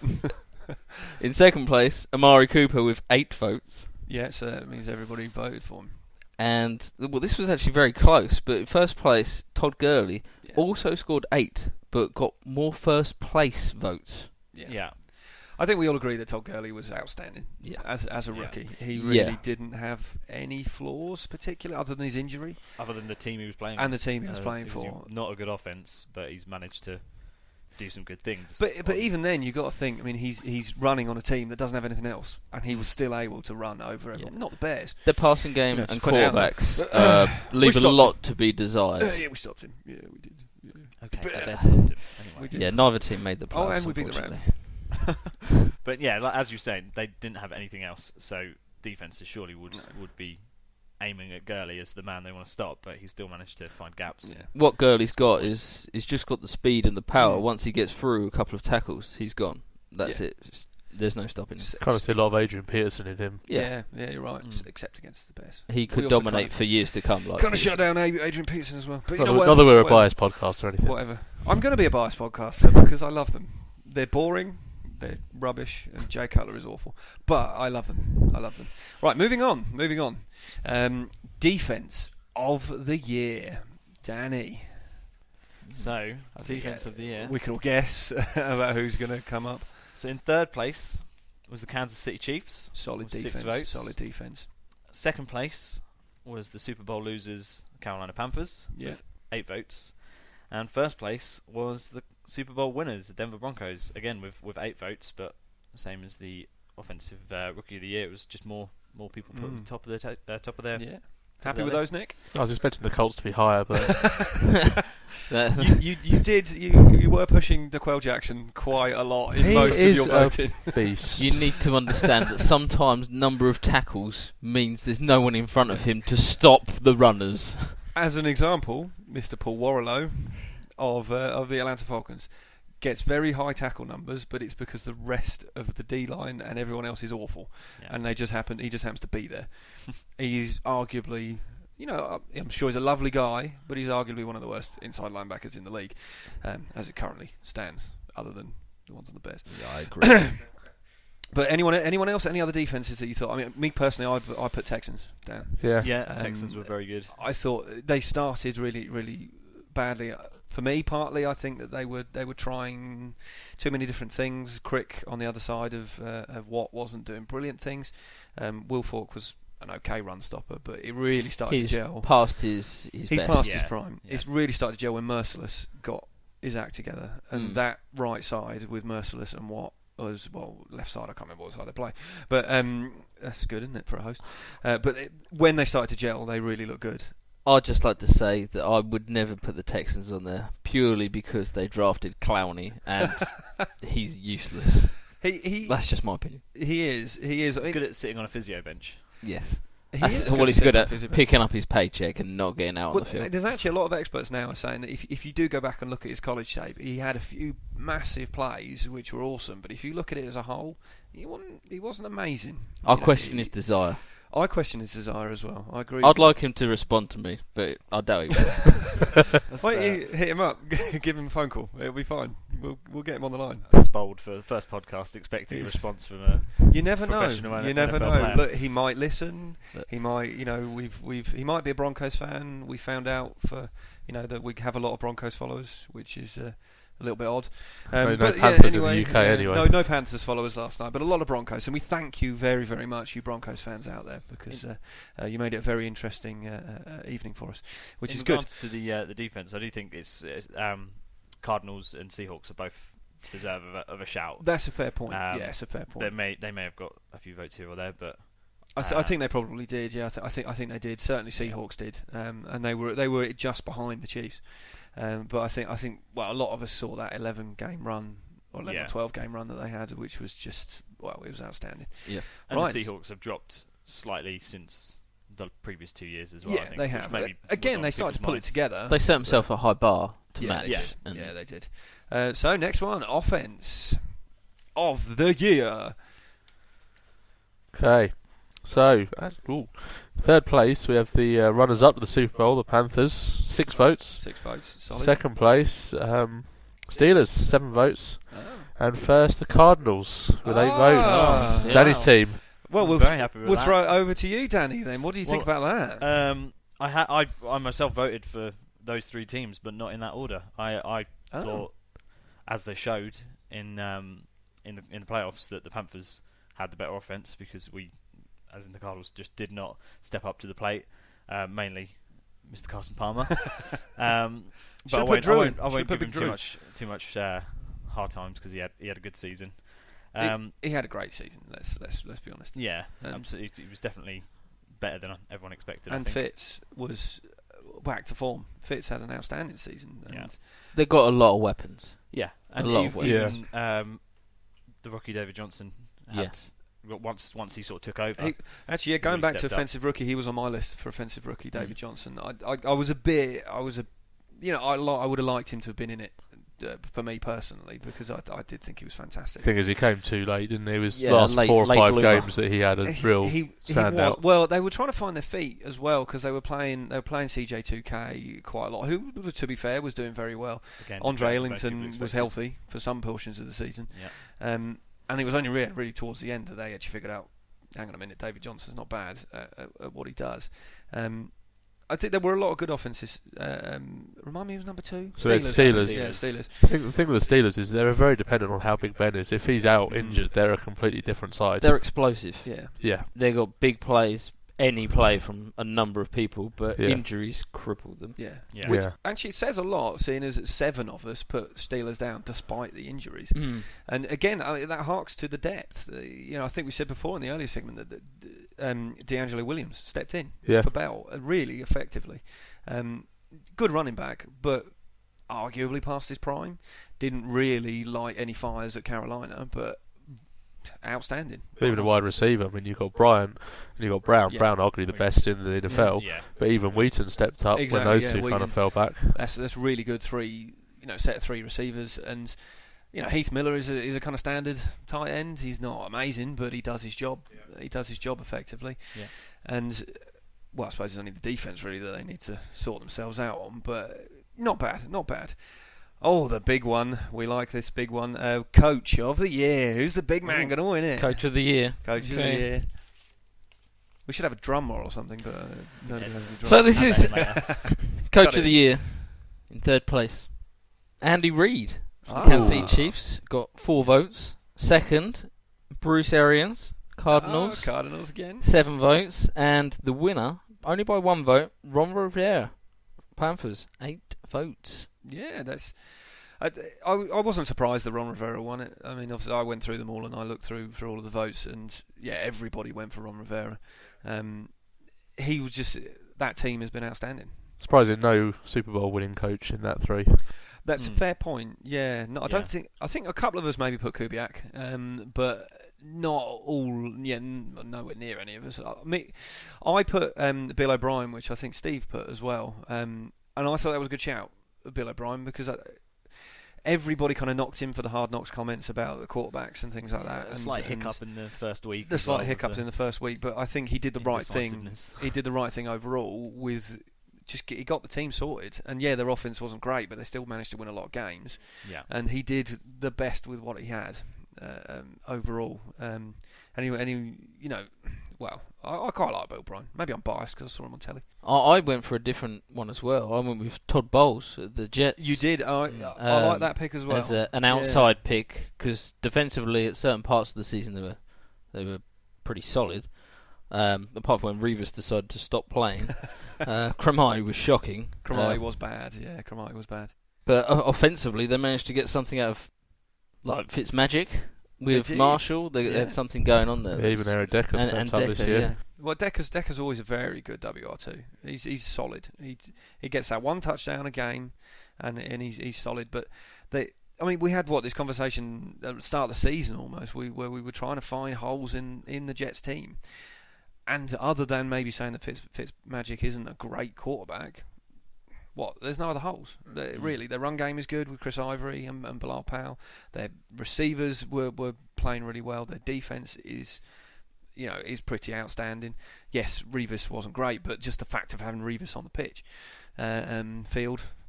In second place, Amari Cooper with 8 votes. Yeah, so that means everybody voted for him. And this was actually very close. But in first place, Todd Gurley also scored 8, but got more first place votes. Yeah. I think we all agree that Todd Gurley was outstanding as a rookie. He really didn't have any flaws, particularly other than his injury, other than the team he was playing and the team he was playing for. Not a good offense, but he's managed to do some good things. But even then, you got to think. I mean, he's running on a team that doesn't have anything else, and he was still able to run over everyone. Not the Bears. The passing game and quarterbacks leave a lot to be desired. Yeah, we stopped him. Yeah, we did. Yeah. Okay, but they stopped him anyway. Yeah, neither team made the playoffs. Oh, and we beat the Rams. But yeah, like, as you said, they didn't have anything else, so defenses surely would be aiming at Gurley as the man they want to stop, but he still managed to find gaps. Yeah. What Gurley's got is he's just got the speed and the power. Once he gets through a couple of tackles, he's gone. That's it. There's no stopping him. Kind of see a lot of Adrian Peterson in him. Yeah, you're right. Except against the Bears. He could dominate for years to come. Kind of shut down Adrian Peterson as well. But not that we're a biased podcast or anything. Whatever. I'm going to be a biased podcaster because I love them. They're boring. They're rubbish, and Jay Cutler is awful. But I love them. Right, moving on. Defense of the year, Danny. So, defense of the year. We can all guess about who's going to come up. So in third place was the Kansas City Chiefs. Solid defense. 6 votes. Solid defense. Second place was the Super Bowl losers, Carolina Panthers, with 8 votes. And first place was the Super Bowl winners, the Denver Broncos, again with 8 votes, but same as the offensive rookie of the year. It was just more people put top of their Happy with those, Nick? I was expecting the Colts to be higher, but you were pushing DeQuell Jackson quite a lot in most of your voting. Beast. You need to understand that sometimes number of tackles means there's no one in front of him to stop the runners. As an example, Mr. Paul Warrilow of the Atlanta Falcons gets very high tackle numbers, but it's because the rest of the D-line and everyone else is awful, and he just happens to be there. He's arguably, I'm sure he's a lovely guy, but he's arguably one of the worst inside linebackers in the league, as it currently stands, other than the ones on the Bears. Yeah, I agree. But anyone else, any other defenses that you thought? I mean, me personally, I put Texans down. Yeah. Texans were very good. I thought they started really, really badly. For me, partly, I think that they were trying too many different things. Crick on the other side of Watt wasn't doing brilliant things. Wilfork was an okay run stopper, but it really started to gel. He's past his prime. Yeah. It's really started to gel when Merciless got his act together, and that right side with Merciless and Watt was, left side, I can't remember what side they play, but that's good, isn't it, for a host? When they started to gel, they really look good. I'd just like to say that I would never put the Texans on there purely because they drafted Clowney and he's useless. That's just my opinion. He is. He's good at sitting on a physio bench. Yes. He's good at picking up his paycheck and not getting out on the field. There's actually a lot of experts now are saying that if you do go back and look at his college tape, he had a few massive plays which were awesome, but if you look at it as a whole, he wasn't amazing. I question his desire. I question his desire as well. I agree. I'd like him to respond to me, but I doubt he will. Why don't you hit him up, give him a phone call. It'll be fine. We'll get him on the line. That's bold for the first podcast, expecting a response from a You never know. You never know. Player. Look, he might listen. He might, he might be a Broncos fan. We found out that we have a lot of Broncos followers, which is a little bit odd. No Panthers in the UK anyway. No Panthers followers last night, but a lot of Broncos, and we thank you very, very much, you Broncos fans out there, because you made it a very interesting evening for us, which is good. To the defense, I do think it's Cardinals and Seahawks are both deserve of a shout. That's a fair point. It's a fair point. They may have got a few votes here or there, but I think they probably did. Yeah, I think they did. Certainly Seahawks did, and they were just behind the Chiefs. But I think a lot of us saw that 11-game run or 11 or 12-game run that they had, which was just it was outstanding. Yeah, and the Seahawks have dropped slightly since the previous 2 years as well. Yeah, I think, they have. Again, they started to pull it together. They set themselves a high bar to match. Yeah, they did. So next one, offense of the year. Okay. So, third place, we have the runners-up to the Super Bowl, the Panthers, 6 votes. 6 votes, solid. Second place, Steelers, 7 votes. Oh. And first, the Cardinals, with 8 votes. Danny's team. Well, we'll very happy with we'll that. throw it over to you, Danny, then. What do you think about that? I myself voted for those 3 teams, but not in that order. I thought, as they showed in the playoffs, that the Panthers had the better offense because we, as in the Cardinals, just did not step up to the plate. Mainly Mr. Carson Palmer. But I won't give him too much hard times because he had a good season. He had a great season. Let's be honest. Yeah, absolutely. He was definitely better than everyone expected. And Fitz was back to form. Fitz had an outstanding season. They got a lot of weapons. Yeah, and the rookie David Johnson had. Once he sort of took over. Going back to offensive rookie, he was on my list for offensive rookie, David Johnson. I would have liked him to have been in it for me personally because I did think he was fantastic. The thing is, he came too late, didn't he? It was last 4 or 5 games that he had a real standout. Well, they were trying to find their feet as well because they were playing CJ2K quite a lot. Who, to be fair, was doing very well. Again, Andre Ellington was healthy for some portions of the season. Yeah. And it was only really towards the end that they actually figured out, hang on a minute, David Johnson's not bad at what he does. I think there were a lot of good offences. Remind me who's number 2? So Steelers. Yeah, Steelers. The thing with the Steelers is they're very dependent on how big Ben is. If he's out injured, they're a completely different side. They're explosive. Yeah. They got big plays, any play from a number of people, but injuries crippled them. Yeah. Which actually says a lot, seeing as 7 of us put Steelers down despite the injuries. And again, that harks to the depth. I think we said before in the earlier segment that D'Angelo Williams stepped in Yeah. for Bell really effectively. Good running back, but arguably past his prime. Didn't really light any fires at Carolina, but outstanding. Even a wide receiver. I mean, you've got Bryant and you've got Brown. Yeah. Brown arguably the best in the NFL. Yeah. But even Wheaton stepped up Exactly, when those yeah, two kind Wheaton. of fell back. That's really good set of three receivers, and Heath Miller is a kind of standard tight end. He's not amazing, but he does his job. Yeah. He does his job effectively. Yeah. And I suppose it's only the defense really that they need to sort themselves out on, but not bad. Oh, the big one. We like this big one. Coach of the year. Who's the big man going to win it? Coach of the year. Coach of the year. We should have a drum roll or something, but nobody has any drum. So this is Coach Got of it. the year in third place. Andy Reid, Oh. Kansas City Chiefs, got 4 votes. Second, Bruce Arians, Cardinals, Cardinals again. 7 votes. And the winner, only by 1 vote, Ron Rivera, Panthers, 8 votes. Yeah, that's. I wasn't surprised that Ron Rivera won it. I mean, obviously, I went through them all and I looked through all of the votes, and yeah, everybody went for Ron Rivera. He was just, that team has been outstanding. Surprising no Super Bowl winning coach in that 3. That's a fair point. Yeah, no, I think a couple of us maybe put Kubiak, but not all. Yeah, nowhere near any of us. I put Bill O'Brien, which I think Steve put as well, and I thought that was a good shout, Bill O'Brien, because everybody kind of knocked him for the Hard Knocks comments about the quarterbacks and things like that. A slight hiccup in the first week. The slight hiccups in the first week, but I think he did the right thing. He did the right thing overall with. He got the team sorted, and yeah, their offense wasn't great, but they still managed to win a lot of games. Yeah, and he did the best with what he had overall. I quite like Bill O'Brien. Maybe I'm biased because I saw him on telly. I went for a different one as well. I went with Todd Bowles, the Jets. You did. I like that pick as well. As an outside pick, because defensively at certain parts of the season they were pretty solid. Apart from when Revis decided to stop playing. Cromartie was shocking. Cromartie was bad. Yeah, Cromartie was bad. But offensively, they managed to get something out of like Fitzmagic with Marshall. They had something going on there. Yeah, even Eric Decker stepped up this year. Yeah. Well, Decker's always a very good WR2. He's solid. He gets that one touchdown a game, and he's solid. But we had this conversation at the start of the season almost, where we were trying to find holes in the Jets team. And other than maybe saying that Fitzmagic isn't a great quarterback, there's no other holes. Really, their run game is good with Chris Ivory and Bilal Powell. Their receivers were playing really well. Their defense is pretty outstanding. Yes, Revis wasn't great, but just the fact of having Revis on the pitch,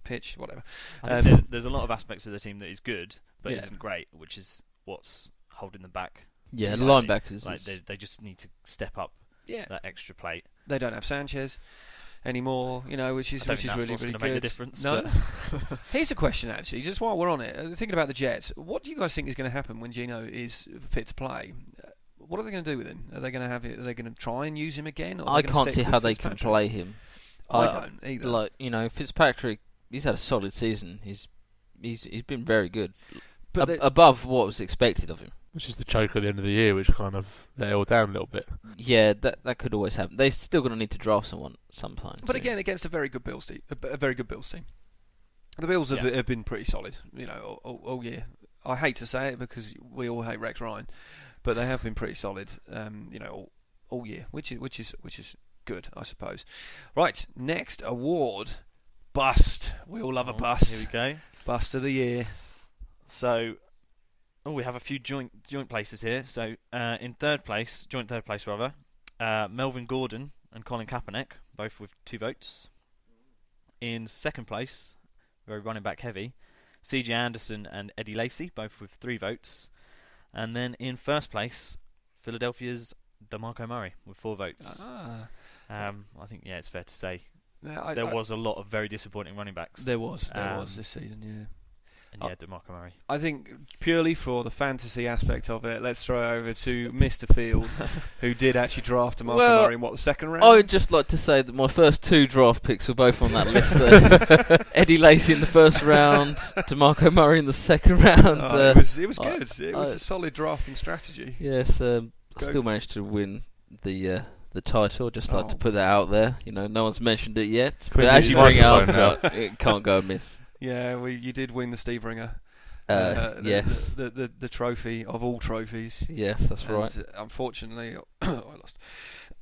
pitch, whatever. I think there's a lot of aspects of the team that is good, but isn't great, which is what's holding them back. Yeah, the linebackers. They just need to step up. Yeah. That extra plate. They don't have Sanchez anymore, which is really, really good. Make the difference, no. Here's a question actually, just while we're on it. Thinking about the Jets, what do you guys think is going to happen when Geno is fit to play? What are they going to do with him? Are they going to Are they going to try and use him again? Or I can't see how they can play him. I don't either. Fitzpatrick, he's had a solid season. He's been very good, but above what was expected of him. Which is the choke at the end of the year, which kind of let it all down a little bit. Yeah, that could always happen. They're still going to need to draft someone sometime. But again, against a very good Bills team, a very good Bills team. The Bills have been pretty solid, all year. I hate to say it because we all hate Rex Ryan, but they have been pretty solid, all year, which is good, I suppose. Right, next award, bust. We all love a bust. Here we go. Bust of the year. So. We have a few joint places here. So in joint third place, Melvin Gordon and Colin Kaepernick, both with 2 votes. In second place, very running back heavy, C.J. Anderson and Eddie Lacy, both with 3 votes. And then in first place, Philadelphia's DeMarco Murray with 4 votes. I think it's fair to say there was a lot of very disappointing running backs. There was this season, yeah. And DeMarco Murray. I think purely for the fantasy aspect of it, let's throw it over to Mr. Field, who did actually draft DeMarco Murray in the second round? I would just like to say that my first 2 draft picks were both on that list there. Eddie Lacy in the first round, DeMarco Murray in the second round. It was good. It was a solid drafting strategy. Yes, still managed to win the the title. Just like to put that out there. You know, no one's mentioned it yet. But as you bring it up, it can't go amiss. Yeah, you did win the Steve Ringer. Yes. The trophy of all trophies. Yes, that's right. Unfortunately, I lost.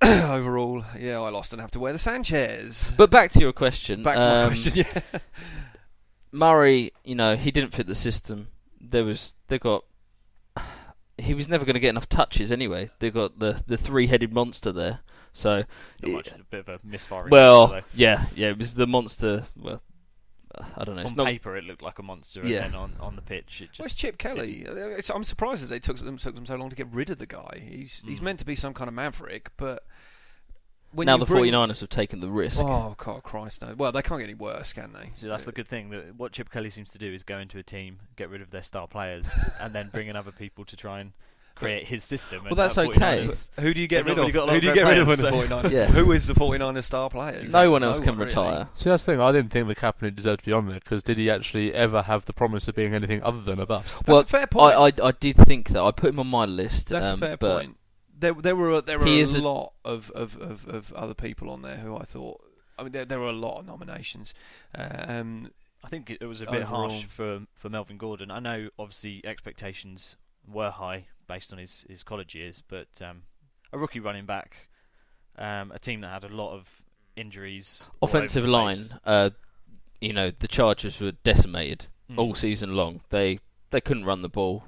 Overall, I lost and have to wear the Sanchez. But back to your question. Back to my question, yeah. Murray, he didn't fit the system. He was never going to get enough touches anyway. They got the three-headed monster there. So a bit of a misfiring. Well, yeah, it was the monster. Well, I don't know. On paper, it looked like a monster, and then on the pitch, it just. It's Chip Kelly. I'm surprised that they took them so long to get rid of the guy. He's meant to be some kind of maverick, but now the 49ers have taken the risk. Oh God, Christ no! Well, they can't get any worse, can they? So that's the good thing. That what Chip Kelly seems to do is go into a team, get rid of their star players, and then bring in other people to try and create his system. Well, that's okay. Who do you get rid of? Who do you get rid of in the 49ers? Yeah. Who is the 49ers star players? No one else can retire. Really. See, that's the thing. I didn't think the Kaepernick deserved to be on there because did he actually ever have the promise of being anything other than a bust? That's a fair point. I did think that. I put him on my list. That's a fair point. There were a lot of other people on there who I thought. I mean, there were a lot of nominations. I think it was a bit harsh for Melvin Gordon. I know, obviously, expectations were high based on his college years, but a rookie running back, a team that had a lot of injuries. Offensive line, the Chargers were decimated all season long. They couldn't run the ball.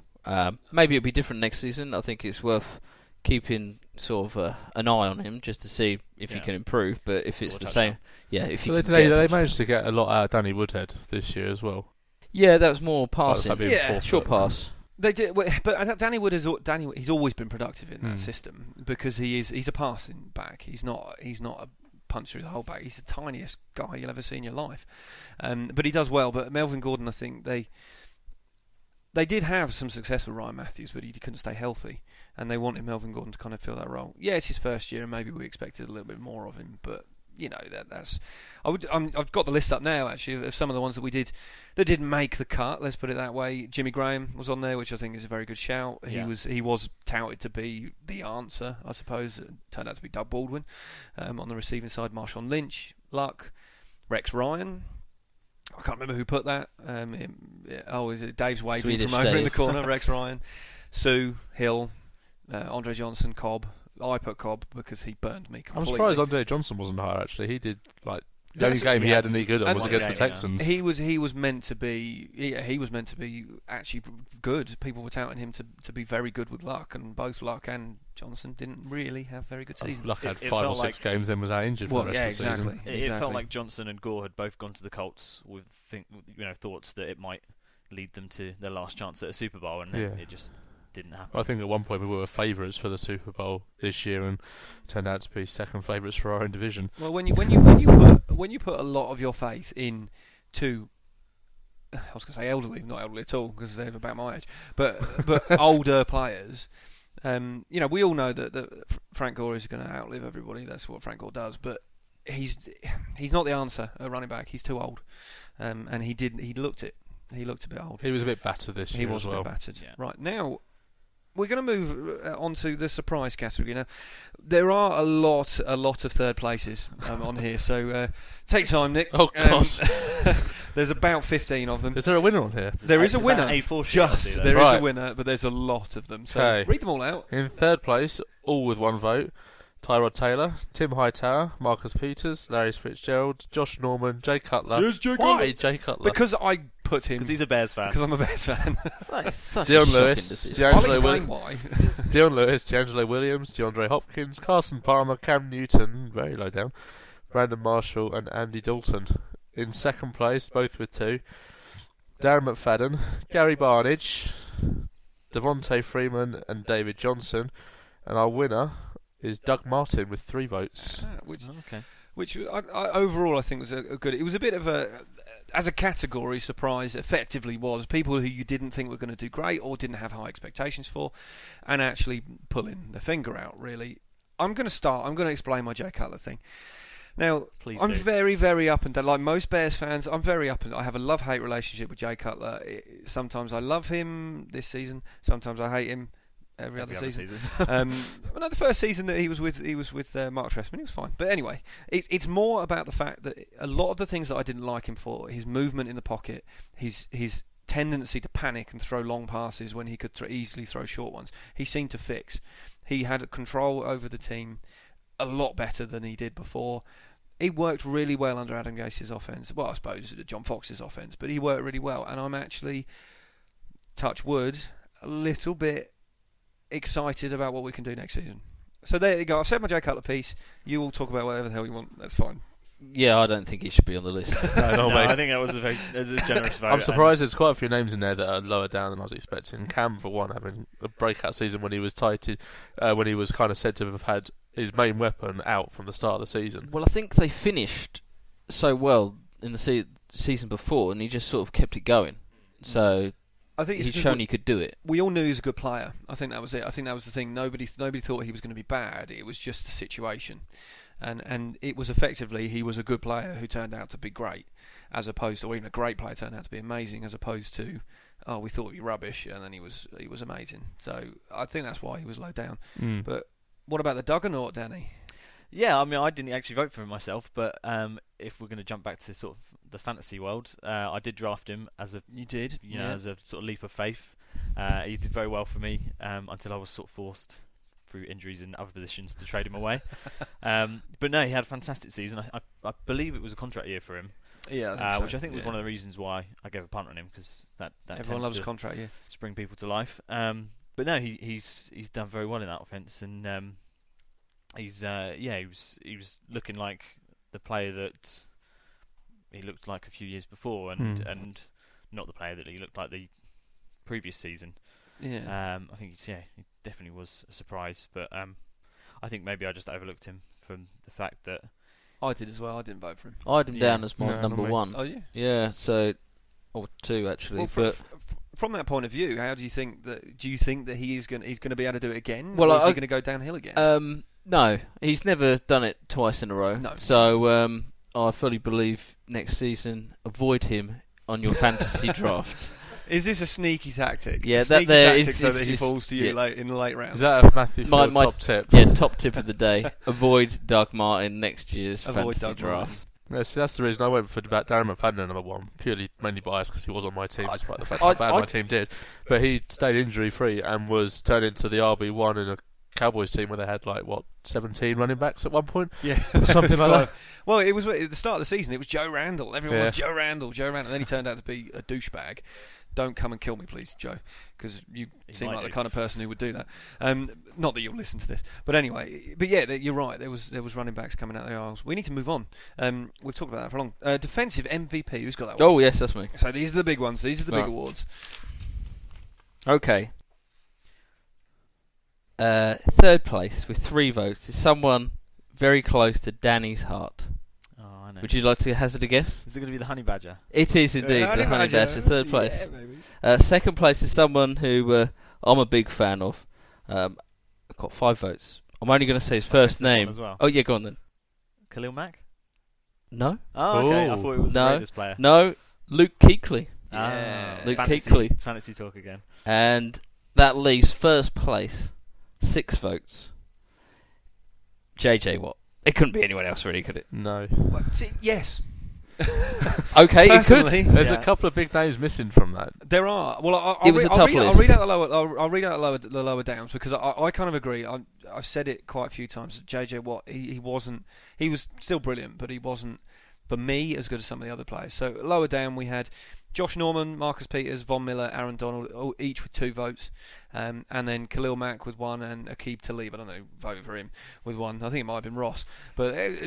Maybe it'll be different next season. I think it's worth keeping sort of an eye on him just to see if he can improve. But if it's the same, if he they managed to get a lot out of Danny Woodhead this year as well. Yeah, that was more passing. Short pass. They did, but Danny Wood he's always been productive in that system because he's a passing back. He's not a punch through the whole back. He's the tiniest guy you'll ever see in your life, but he does well. But Melvin Gordon, I think they did have some success with Ryan Matthews, but he couldn't stay healthy, and they wanted Melvin Gordon to kind of fill that role. Yeah, it's his first year, and maybe we expected a little bit more of him, but. That's. I've got the list up now actually of some of the ones that didn't make the cut. Let's put it that way. Jimmy Graham was on there, which I think is a very good shout. Yeah. He was touted to be the answer, I suppose. It turned out to be Doug Baldwin. On the receiving side, Marshawn Lynch, Luck, Rex Ryan. I can't remember who put that. Is it Dave's waving Swedish from over Dave. in the corner? Rex Ryan, Sue Hill, Andre Johnson, Cobb. I put Cobb because he burned me completely. I'm surprised Andre Johnson wasn't higher. Actually, he did the only game he had any good on was against the Texans. He was meant to be. He was meant to be actually good. People were touting him to be very good with Luck, and both Luck and Johnson didn't really have very good seasons. Luck had 5 or 6 games, then was out injured for the rest of the season. It felt like Johnson and Gore had both gone to the Colts with thoughts that it might lead them to their last chance at a Super Bowl, and it just didn't happen. I think at one point we were favourites for the Super Bowl this year, and turned out to be second favourites for our own division. Well, when you put a lot of your faith in two, I was going to say elderly, not elderly at all because they're about my age, but older players. We all know that Frank Gore is going to outlive everybody. That's what Frank Gore does, but he's not the answer at running back. He's too old, and he looked it. He looked a bit old. He was a bit battered this year. He was as well. a bit battered. Yeah. Right now, we're going to move on to the surprise category. Now, there are a lot of third places on here, so take time, Nick. Oh God! There's about 15 of them. Is there a winner on here? There is a winner. There is a winner, but there's a lot of them. So read them all out. In third place, all with one vote. Tyrod Taylor, Tim Hightower, Marcus Peters, Larry Fitzgerald, Josh Norman, Jay Cutler. There's Jay Cutler. Why Jay Cutler? Because I put him. Because he's a Bears fan. Because I'm a Bears fan. That is such Dion a Lewis, I'll explain why. Dion Lewis, D'Angelo Williams, DeAndre Hopkins, Carson Palmer, Cam Newton, very low down, Brandon Marshall, and Andy Dalton. In second place, both with 2, Darren McFadden, Gary Barnage, Devontae Freeman, and David Johnson. And our winner is Doug Martin with 3 votes. Which I overall I think was a good. It was a bit of a, as a category, surprise. Effectively, was people who you didn't think were going to do great or didn't have high expectations for, and actually pulling their finger out. Really, I'm going to explain my Jay Cutler thing. Now, I'm very, very up and down. Like most Bears fans, I'm very up and I have a love-hate relationship with Jay Cutler. Sometimes I love him this season. Sometimes I hate him. every other season. Well, no, the first season that he was with Mark Trestman, he was fine. But anyway, it's more about the fact that a lot of the things that I didn't like him for, his movement in the pocket, his tendency to panic and throw long passes when he could easily throw short ones, he seemed to fix. He had control over the team a lot better than he did before. He worked really well under Adam Gase's offence. Well, I suppose John Fox's offence, but he worked really well. And I'm actually, touch wood, a little bit excited about what we can do next season. So there you go. I've said my Jay Cutler piece. You all talk about whatever the hell you want. That's fine. Yeah, I don't think he should be on the list. No, I think that was a generous vote. I'm surprised there's quite a few names in there that are lower down than I was expecting. Cam, for one, having a breakout season when he was when he was kind of said to have had his main weapon out from the start of the season. Well, I think they finished so well in the season before, and he just sort of kept it going. So I think he's shown he could do it. We all knew he was a good player. I think that was it. I think that was the thing. Nobody thought he was going to be bad. It was just the situation. And it was effectively he was a good player who turned out to be great, as opposed to, or even a great player turned out to be amazing, as opposed to, we thought he'd be rubbish and then he was amazing. So I think that's why he was low down. But what about the Duggernaut, Danny? Yeah, I mean, I didn't actually vote for him myself, but if we're going to jump back to sort of the fantasy world, I did draft him as a as a sort of leap of faith. He did very well for me until I was sort of forced through injuries in other positions to trade him away. But no, he had a fantastic season. I believe it was a contract year for him. Yeah, I think so. Which I think was one of the reasons why I gave a punt on him, because that everyone loves a contract year. Spring people to life. But no, he's done very well in that offence, and he was looking like the player that he looked like a few years before, and not the player that he looked like the previous season. Yeah. I think he definitely was a surprise, but I think maybe I just overlooked him from the fact that I did as well. I didn't vote for him. I had him down as my number one. Oh yeah. Yeah. So, or two actually. Well, from that point of view, how do you think that? Do you think that he's going to be able to do it again? Well, or is he going to go downhill again? No, he's never done it twice in a row. No. So I fully believe next season avoid him on your fantasy draft. Is this a sneaky tactic? Yeah, so that he is falls to you in the late rounds. Is that a Matthew Field top tip? Yeah, top tip of the day. Avoid Doug Martin next year's fantasy draft. That's the reason I went for Darren McFadden number one, mainly biased because he was on my team, despite the fact how bad my team did. But he stayed injury free and was turned into the RB1 in a Cowboys team where they had 17 running backs at one point. Yeah, something like that. Well, it was at the start of the season. It was Joe Randall. Everyone was Joe Randall. And then he turned out to be a douchebag. Don't come and kill me, please, Joe, because you seem like the kind of person who would do that. Not that you'll listen to this, but anyway. But yeah, you're right. There was running backs coming out of the aisles. We need to move on. We've talked about that for long. Defensive MVP. Who's got that one? Oh yes, that's me. So these are the big ones. These are the big awards. Okay. Third place with 3 votes is someone very close to Danny's heart. Oh, I know. Would you like to hazard a guess? Is it going to be the Honey Badger? It is indeed the Honey Badger. Third place. Yeah, maybe. Second place is someone who I'm a big fan of. I've got 5 votes. I'm only going to say his first name. As well. Oh yeah, go on then. Khalil Mack? No. Oh, okay. I thought it was the Raiders player. No, Luke Kuechly. Yeah. Luke Kuechly. Fantasy talk again. And that leaves first place, 6 votes. JJ Watt. It couldn't be anyone else, really, could it? No. Well, yes. Okay, it could. There's a couple of big names missing from that. There are. Well, I'll read out the lower downs because I kind of agree. I've said it quite a few times. JJ Watt, he wasn't. He was still brilliant, but he wasn't, for me, as good as some of the other players. So lower down we had Josh Norman, Marcus Peters, Von Miller, Aaron Donald, each with 2 votes, and then Khalil Mack with 1, and Aqib Talib, I don't know, voted for him with 1. I think it might have been Ross, but I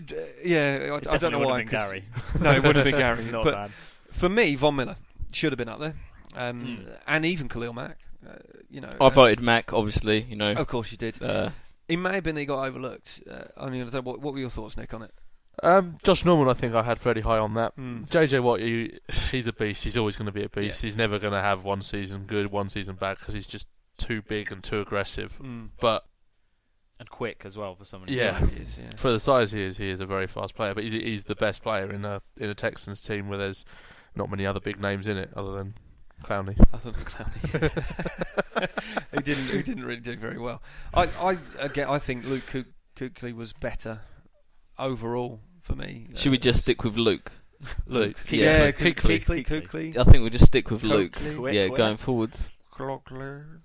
don't know why. Gary. No, it would have been Gary. Not but bad. For me, Von Miller should have been up there, and even Khalil Mack. I voted Mack, obviously. Of course you did. It may have been that he got overlooked. I don't know, what were your thoughts, Nick, on it? Josh Norman, I think I had fairly high on that. JJ Watt, he's a beast. He's always going to be a beast. Yeah. He's never going to have one season good, one season bad, because he's just too big and too aggressive. And quick as well for someone. For the size he is a very fast player. But he's the best player in a Texans team where there's not many other big names in it other than Clowney. I thought Clowney. He didn't really do very well. I think Luke Kuechly was better overall for me. Should we just stick with Luke? Luke. Yeah, Kuechly. I think we'll just stick with Luke. Yeah, going forwards.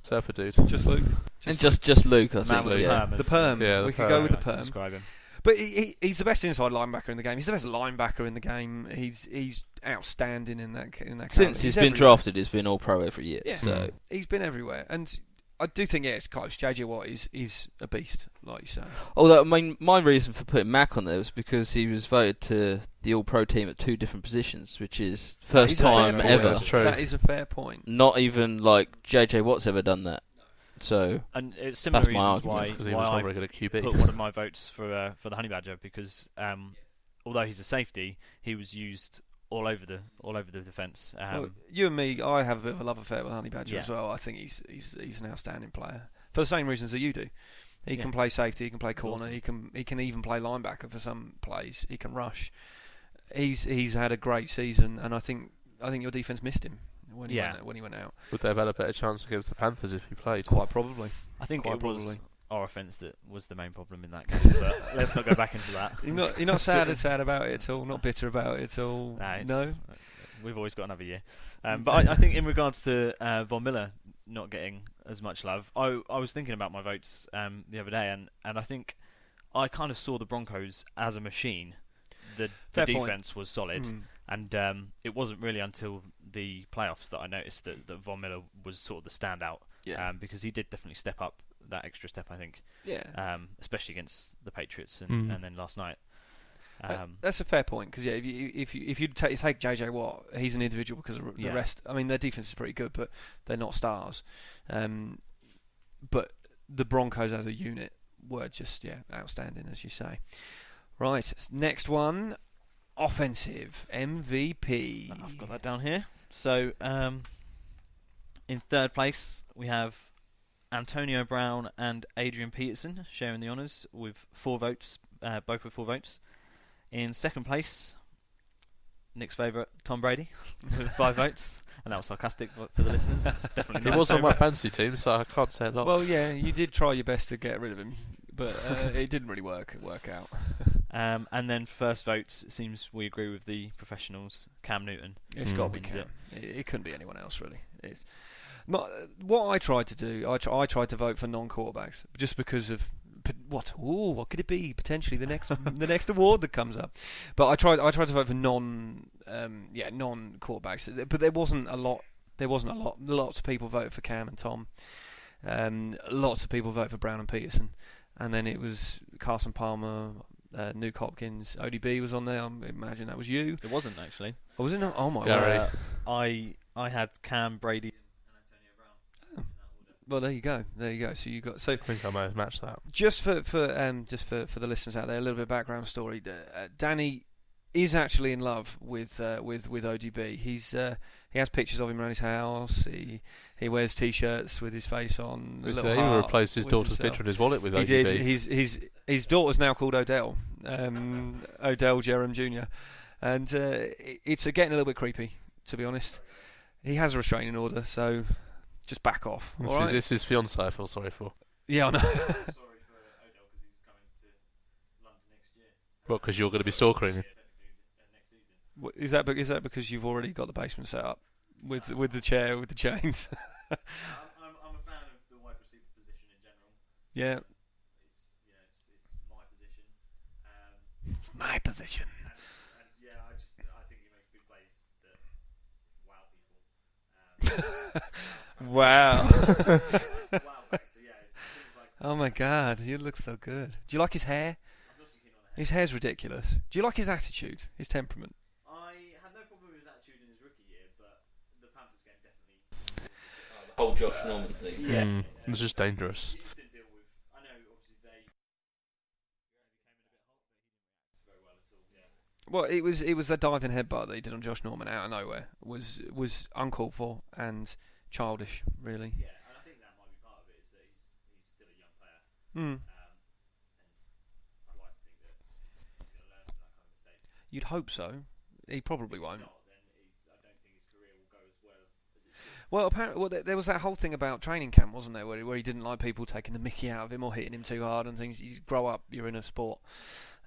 Surfer dude. Just Luke. And just Luke, I think. Luke. Yeah. The perm. Yeah, we could go with the perm. Describe him. But he's the best inside linebacker in the game. He's the best linebacker in the game. He's outstanding in that. Since he's been drafted, he's been all pro every year. Yeah. So he's been everywhere, and I do think it's close. JJ Watt is a beast, like you say. Although my reason for putting Mac on there was because he was voted to the All Pro team at 2 different positions, which is first time ever. That's true. That is a fair point. Not even like JJ Watt's ever done that. So and it's similar that's my reasons argument, because he was why not I very good at QB. put one of my votes for the Honey Badger because although he's a safety, he was used all over the defence. Well, you and me, I have a bit of a love affair with Honey Badger Yeah. as well. I think he's an outstanding player for the same reasons that you do. He can play safety, he can play corner, he can even play linebacker for some plays. He can rush. He's had a great season, and I think your defence missed him when he went out. Would they have had a better chance against the Panthers if he played? Quite probably. I think Quite it was probably. our offence that was the main problem in that game. But let's not go back into that. You're not sad about it at all. Not bitter about it at all. No. We've always got another year. But I think in regards to Von Miller not getting as much love, I was thinking about my votes the other day, and I think I kind of saw the Broncos as a machine. The defense was solid, and it wasn't really until the playoffs that I noticed that Von Miller was sort of the standout. Yeah. Because he did definitely step up that extra step, I think. Yeah. Especially against the Patriots and then last night. That's a fair point because if you take JJ Watt, he's an individual because of the rest. I mean, their defense is pretty good, but they're not stars. But the Broncos as a unit were just outstanding, as you say. Right, next one, offensive MVP. I've got that down here. So in third place we have Antonio Brown and Adrian Peterson sharing the honours with 4 votes, both with 4 votes. In second place, Nick's favourite, Tom Brady, with 5 votes. And that was sarcastic for the listeners. That's definitely He was on my fantasy team, so I can't say a lot. Well, yeah, you did try your best to get rid of him, but it didn't really work out. And then first votes, it seems we agree with the professionals, Cam Newton. It's got to be Cam. It couldn't be anyone else, really. What I tried to do, I tried to vote for non-quarterbacks, just because of what could it be? Potentially the next award that comes up. But I tried to vote for non-quarterbacks. But there wasn't a lot. Lots of people voted for Cam and Tom. Lots of people voted for Brown and Peterson. And then it was Carson Palmer, Nuke Hopkins, ODB was on there. I imagine that was you. It wasn't actually. Oh, was it not? Oh my God. I had Cam, Brady, and Antonio Brown. Oh. Well, there you go. So you got. So I think I might have matched that. Just for the listeners out there, a little bit of background story. Danny is actually in love with ODB. He has pictures of him around his house. He wears T-shirts with his face on. He even replaced his daughter's picture in his wallet with ODB. He did. His daughter's now called Odell, Odell Jerem Jr. And it's getting a little bit creepy, to be honest. He has a restraining order, so just back off. This is his fiancée I feel sorry for. Yeah, I know. Sorry for Odell because he's coming to London next year. What, because you're going to be stalking him? Is that because you've already got the basement set up with the chair with the chains? I'm a fan of the wide receiver position in general. Yeah. It's my position. It's my position. And I think he makes good plays that wow people. Wow. Wow factor, yeah. It's things like Oh my God, you look so good. Do you like his hair? I'm not so keen on the hair. His hair's ridiculous. Do you like his attitude, his temperament? I had no problem with his attitude in his rookie year, but the Panthers game definitely. the whole Josh Norman thing. Yeah. It's just dangerous. He just didn't deal with. I know, obviously they very well at all. Yeah. Well, it was the diving headbutt that he did on Josh Norman out of nowhere was uncalled for and childish, really. Yeah, and I think that might be part of it is that he's still a young player. Mm. And I'd like to think that he's going to learn from that kind of mistake. You'd hope so. He probably won't. If not, then I don't think his career will go as well as it should. Well, apparently, there was that whole thing about training camp, wasn't there, where he didn't like people taking the mickey out of him or hitting him too hard and things. You grow up, you're in a sport.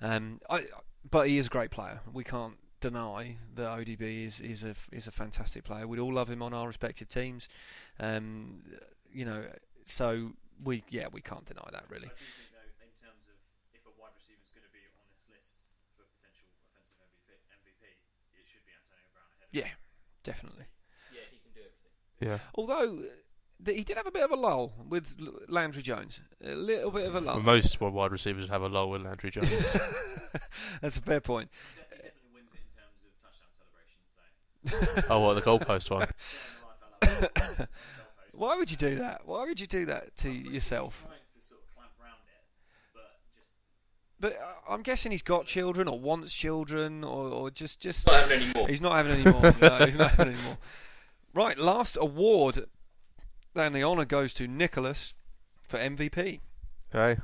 But he is a great player. We can't deny that ODB is a fantastic player. We'd all love him on our respective teams. So we can't deny that really. I do think though, in terms of if a wide receiver is going to be on this list for potential offensive MVP, it should be Antonio Brown ahead. Yeah, definitely. Yeah, he can do everything. Yeah. Although he did have a bit of a lull with Landry Jones. A little bit of a lull. Well, most wide receivers have a lull with Landry Jones. That's a fair point. He definitely wins it in terms of touchdown celebrations, though. Oh, what, the goalpost one? Why would you do that? Why would you do that to yourself? Trying to sort of clamp round it, but I'm guessing he's got children or wants children or just. Not having any more. He's not having any more. No, he's not having any more. Right, last award. Then the honour goes to Nicholas for MVP. Okay.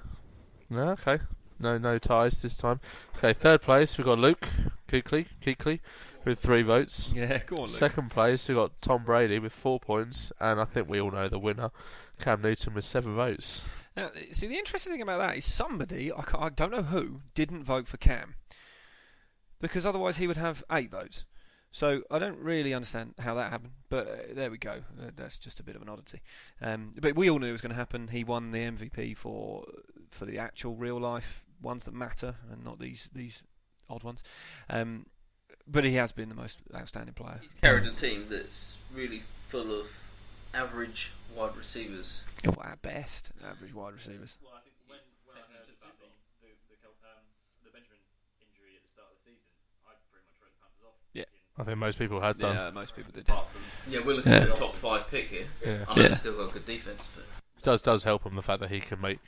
No, okay. No ties this time. Okay, third place we've got Luke Kuechly with 3 votes. Yeah, go on, Luke. Second place we've got Tom Brady with 4 points, and I think we all know the winner, Cam Newton with 7 votes. Now, see, the interesting thing about that is somebody, I don't know who, didn't vote for Cam. Because otherwise he would have 8 votes. So I don't really understand how that happened, but there we go. That's just a bit of an oddity. But we all knew it was going to happen. He won the MVP for the actual real life ones that matter, and not these odd ones. But he has been the most outstanding player. He's carried a team that's really full of average wide receivers. Oh, at best, average wide receivers. Well, I think when I heard about the Benjamin injury at the start of the season, I pretty much wrote the Panthers off. Yeah. I think most people had done. Yeah, most people did. Yeah, we're looking at a top 5 pick here. Yeah. I know he's still got good defence, but It does help him the fact that he can make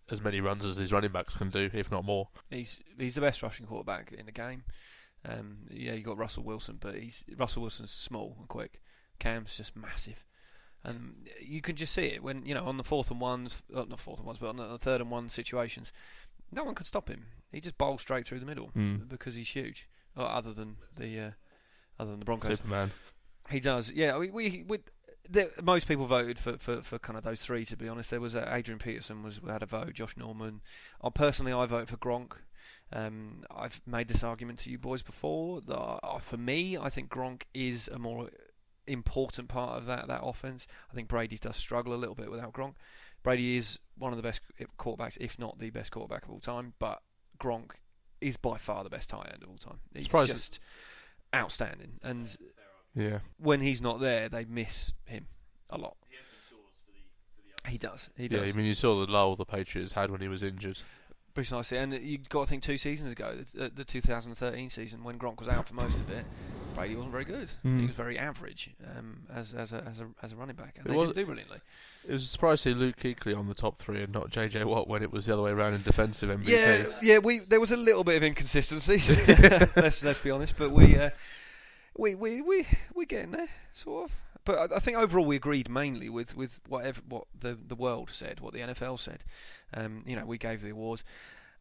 as many runs as his running backs can do, if not more. He's the best rushing quarterback in the game. You got Russell Wilson, but Russell Wilson's small and quick. Cam's just massive, and you can just see it when on the 4th and 1s, not 4th and 1s, but on the 3rd and 1 situations, no one could stop him. He just bowls straight through the middle because he's huge. Other than the Broncos, Superman. He does. Yeah, most people voted for kind of those 3. To be honest, there was Adrian Peterson had a vote. Josh Norman. Personally, I voted for Gronk. I've made this argument to you boys before. For me, I think Gronk is a more important part of that offense. I think Brady does struggle a little bit without Gronk. Brady is one of the best quarterbacks, if not the best quarterback of all time. But Gronk is by far the best tight end of all time. He's just outstanding, and when he's not there, they miss him a lot. He does. Yeah, I mean, you saw the lull the Patriots had when he was injured. Precisely, and you've got to think 2 seasons ago, the 2013 season, when Gronk was out for most of it, Brady wasn't very good. He was very average as a running back, and they didn't do brilliantly. It was a surprise to see Luke Kuechly on the top 3 and not JJ Watt when it was the other way around in defensive MVP. Yeah, there was a little bit of inconsistency. let's be honest, but we're getting there, sort of. But I think overall we agreed mainly with what the world said, what the NFL said. We gave the awards,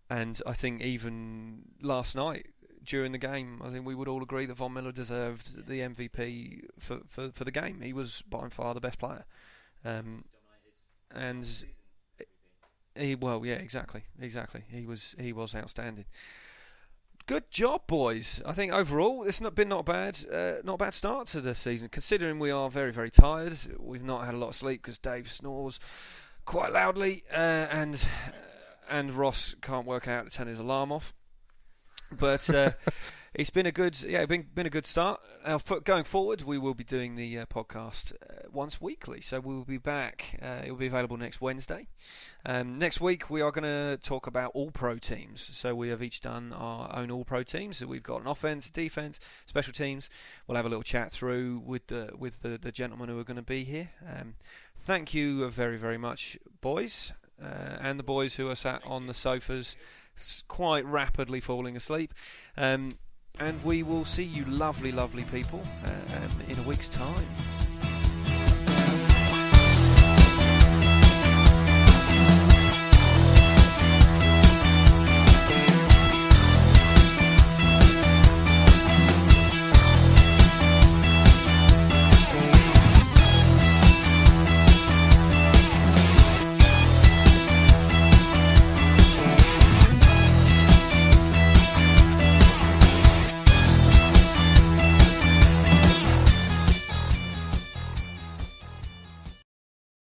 and I think even last night during the game, I think we would all agree that Von Miller deserved the MVP for the game. He was by far the best player, and exactly. He was outstanding. Good job, boys. I think overall it's not a bad start to the season. Considering we are very, very tired, we've not had a lot of sleep because Dave snores quite loudly, and Ross can't work out to turn his alarm off. But it's been a good start. Going forward, we will be doing the podcast once weekly, so we will be back. It will be available next Wednesday. Next week, we are going to talk about all-pro teams. So we have each done our own all-pro teams. So we've got an offense, defense, special teams. We'll have a little chat through with the gentlemen who are going to be here. Thank you very, very much, boys, and the boys who are sat on the sofas quite rapidly falling asleep. And we will see you lovely, lovely people in a week's time.